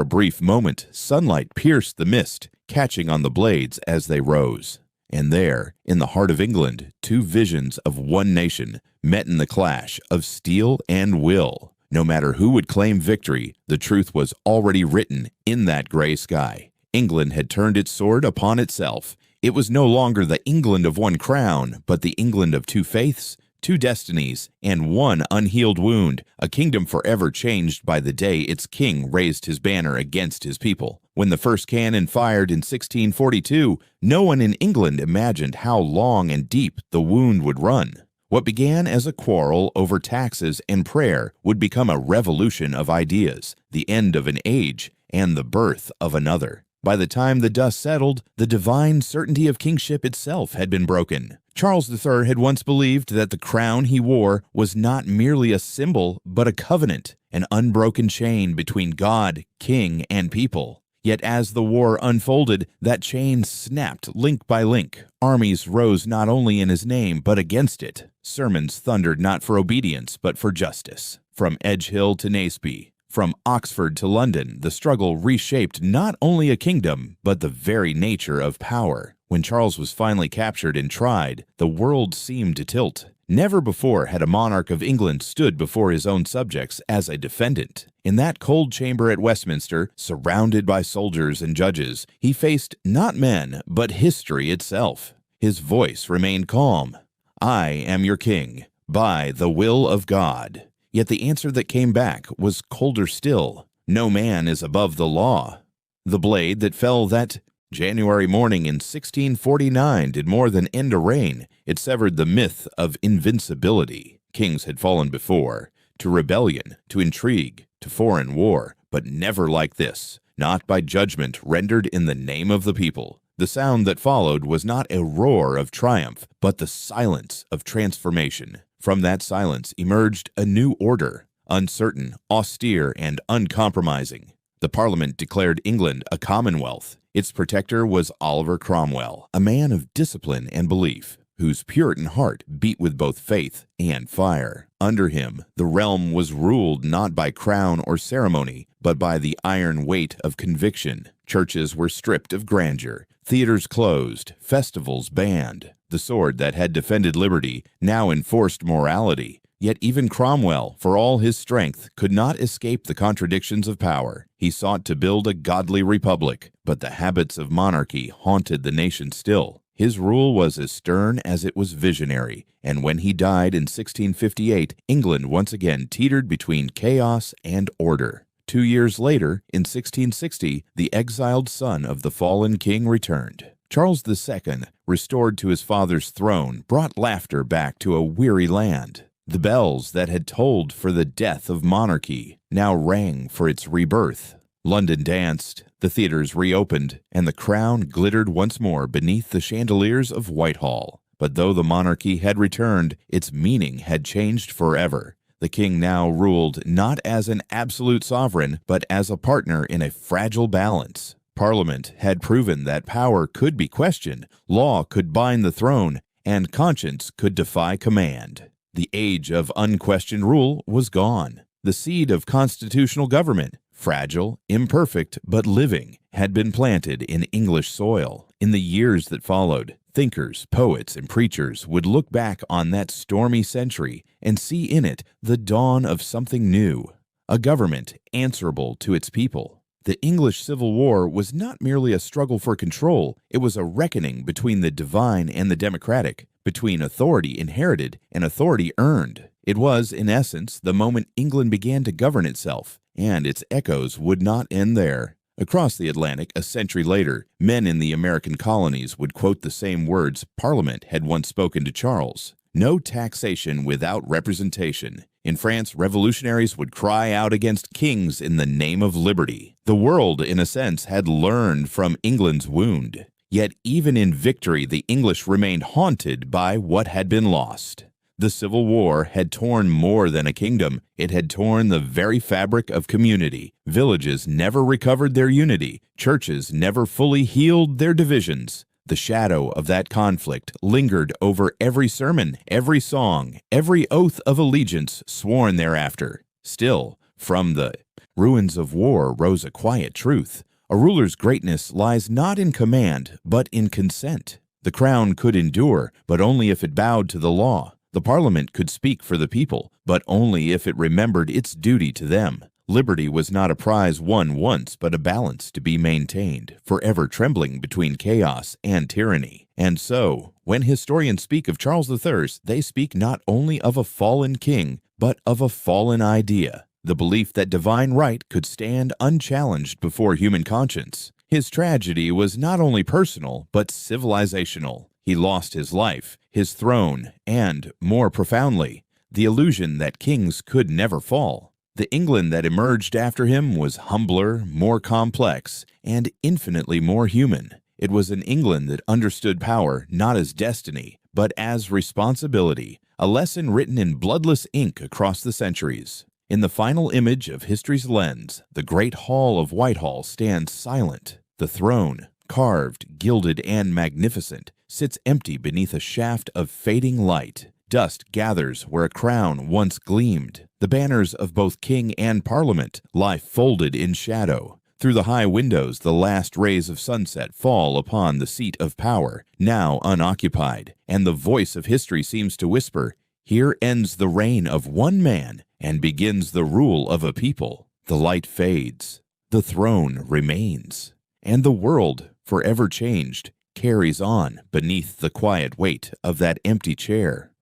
a brief moment, sunlight pierced the mist, catching on the blades as they rose. And there, in the heart of England, two visions of one nation met in the clash of steel and will. No matter who would claim victory, the truth was already written in that gray sky. England had turned its sword upon itself. It was no longer the England of one crown, but the England of two faiths, two destinies, and one unhealed wound, a kingdom forever changed by the day its king raised his banner against his people. When the first cannon fired in 1642, no one in England imagined how long and deep the wound would run. What began as a quarrel over taxes and prayer would become a revolution of ideas, the end of an age, and the birth of another. By the time the dust settled, the divine certainty of kingship itself had been broken. Charles III had once believed that the crown he wore was not merely a symbol, but a covenant, an unbroken chain between God, king, and people. Yet as the war unfolded, that chain snapped link by link. Armies rose not only in his name, but against it. Sermons thundered not for obedience, but for justice. From Edgehill to Naseby, from Oxford to London, the struggle reshaped not only a kingdom, but the very nature of power. When Charles was finally captured and tried, the world seemed to tilt. Never before had a monarch of England stood before his own subjects as a defendant. In that cold chamber at Westminster, surrounded by soldiers and judges, he faced not men, but history itself. His voice remained calm. "I am your king, by the will of God." Yet the answer that came back was colder still. "No man is above the law." The blade that fell that January morning in 1649 did more than end a reign. It severed the myth of invincibility. Kings had fallen before, to rebellion, to intrigue, to foreign war, but never like this, not by judgment rendered in the name of the people. The sound that followed was not a roar of triumph, but the silence of transformation. From that silence emerged a new order, uncertain, austere, and uncompromising. The Parliament declared England a commonwealth. Its protector was Oliver Cromwell, a man of discipline and belief, whose Puritan heart beat with both faith and fire. Under him, the realm was ruled not by crown or ceremony, but by the iron weight of conviction. Churches were stripped of grandeur, theaters closed, festivals banned. The sword that had defended liberty now enforced morality. Yet even Cromwell, for all his strength, could not escape the contradictions of power. He sought to build a godly republic, but the habits of monarchy haunted the nation still. His rule was as stern as it was visionary, and when he died in 1658, England once again teetered between chaos and order. 2 years later, in 1660, the exiled son of the fallen king returned. Charles II, restored to his father's throne, brought laughter back to a weary land. The bells that had tolled for the death of monarchy now rang for its rebirth. London danced, the theaters reopened, and the crown glittered once more beneath the chandeliers of Whitehall. But though the monarchy had returned, its meaning had changed forever. The king now ruled not as an absolute sovereign, but as a partner in a fragile balance. Parliament had proven that power could be questioned, law could bind the throne, and conscience could defy command. The age of unquestioned rule was gone. The seed of constitutional government, fragile, imperfect, but living, had been planted in English soil. In the years that followed, thinkers, poets, and preachers would look back on that stormy century and see in it the dawn of something new, a government answerable to its people. The English Civil War was not merely a struggle for control, it was a reckoning between the divine and the democratic, between authority inherited and authority earned. It was, in essence, the moment England began to govern itself, and its echoes would not end there. Across the Atlantic, a century later, men in the American colonies would quote the same words Parliament had once spoken to Charles. "No taxation without representation." In France, revolutionaries would cry out against kings in the name of liberty. The world, in a sense, had learned from England's wound. Yet even in victory, the English remained haunted by what had been lost. The Civil War had torn more than a kingdom. It had torn the very fabric of community. Villages never recovered their unity. Churches never fully healed their divisions. The shadow of that conflict lingered over every sermon, every song, every oath of allegiance sworn thereafter. Still, from the ruins of war rose a quiet truth. A ruler's greatness lies not in command, but in consent. The crown could endure, but only if it bowed to the law. The Parliament could speak for the people, but only if it remembered its duty to them. Liberty was not a prize won once, but a balance to be maintained, forever trembling between chaos and tyranny. And so, when historians speak of Charles III, they speak not only of a fallen king, but of a fallen idea, the belief that divine right could stand unchallenged before human conscience. His tragedy was not only personal, but civilizational. He lost his life, his throne, and, more profoundly, the illusion that kings could never fall. The England that emerged after him was humbler, more complex, and infinitely more human. It was an England that understood power not as destiny, but as responsibility, a lesson written in bloodless ink across the centuries. In the final image of history's lens, the great hall of Whitehall stands silent. The throne, carved, gilded, and magnificent, sits empty beneath a shaft of fading light. Dust gathers where a crown once gleamed. The banners of both king and parliament lie folded in shadow. Through the high windows, the last rays of sunset fall upon the seat of power, now unoccupied, and the voice of history seems to whisper, Here ends the reign of one man and begins the rule of a people. The light fades, the throne remains, and the world, forever changed, carries on beneath the quiet weight of that empty chair.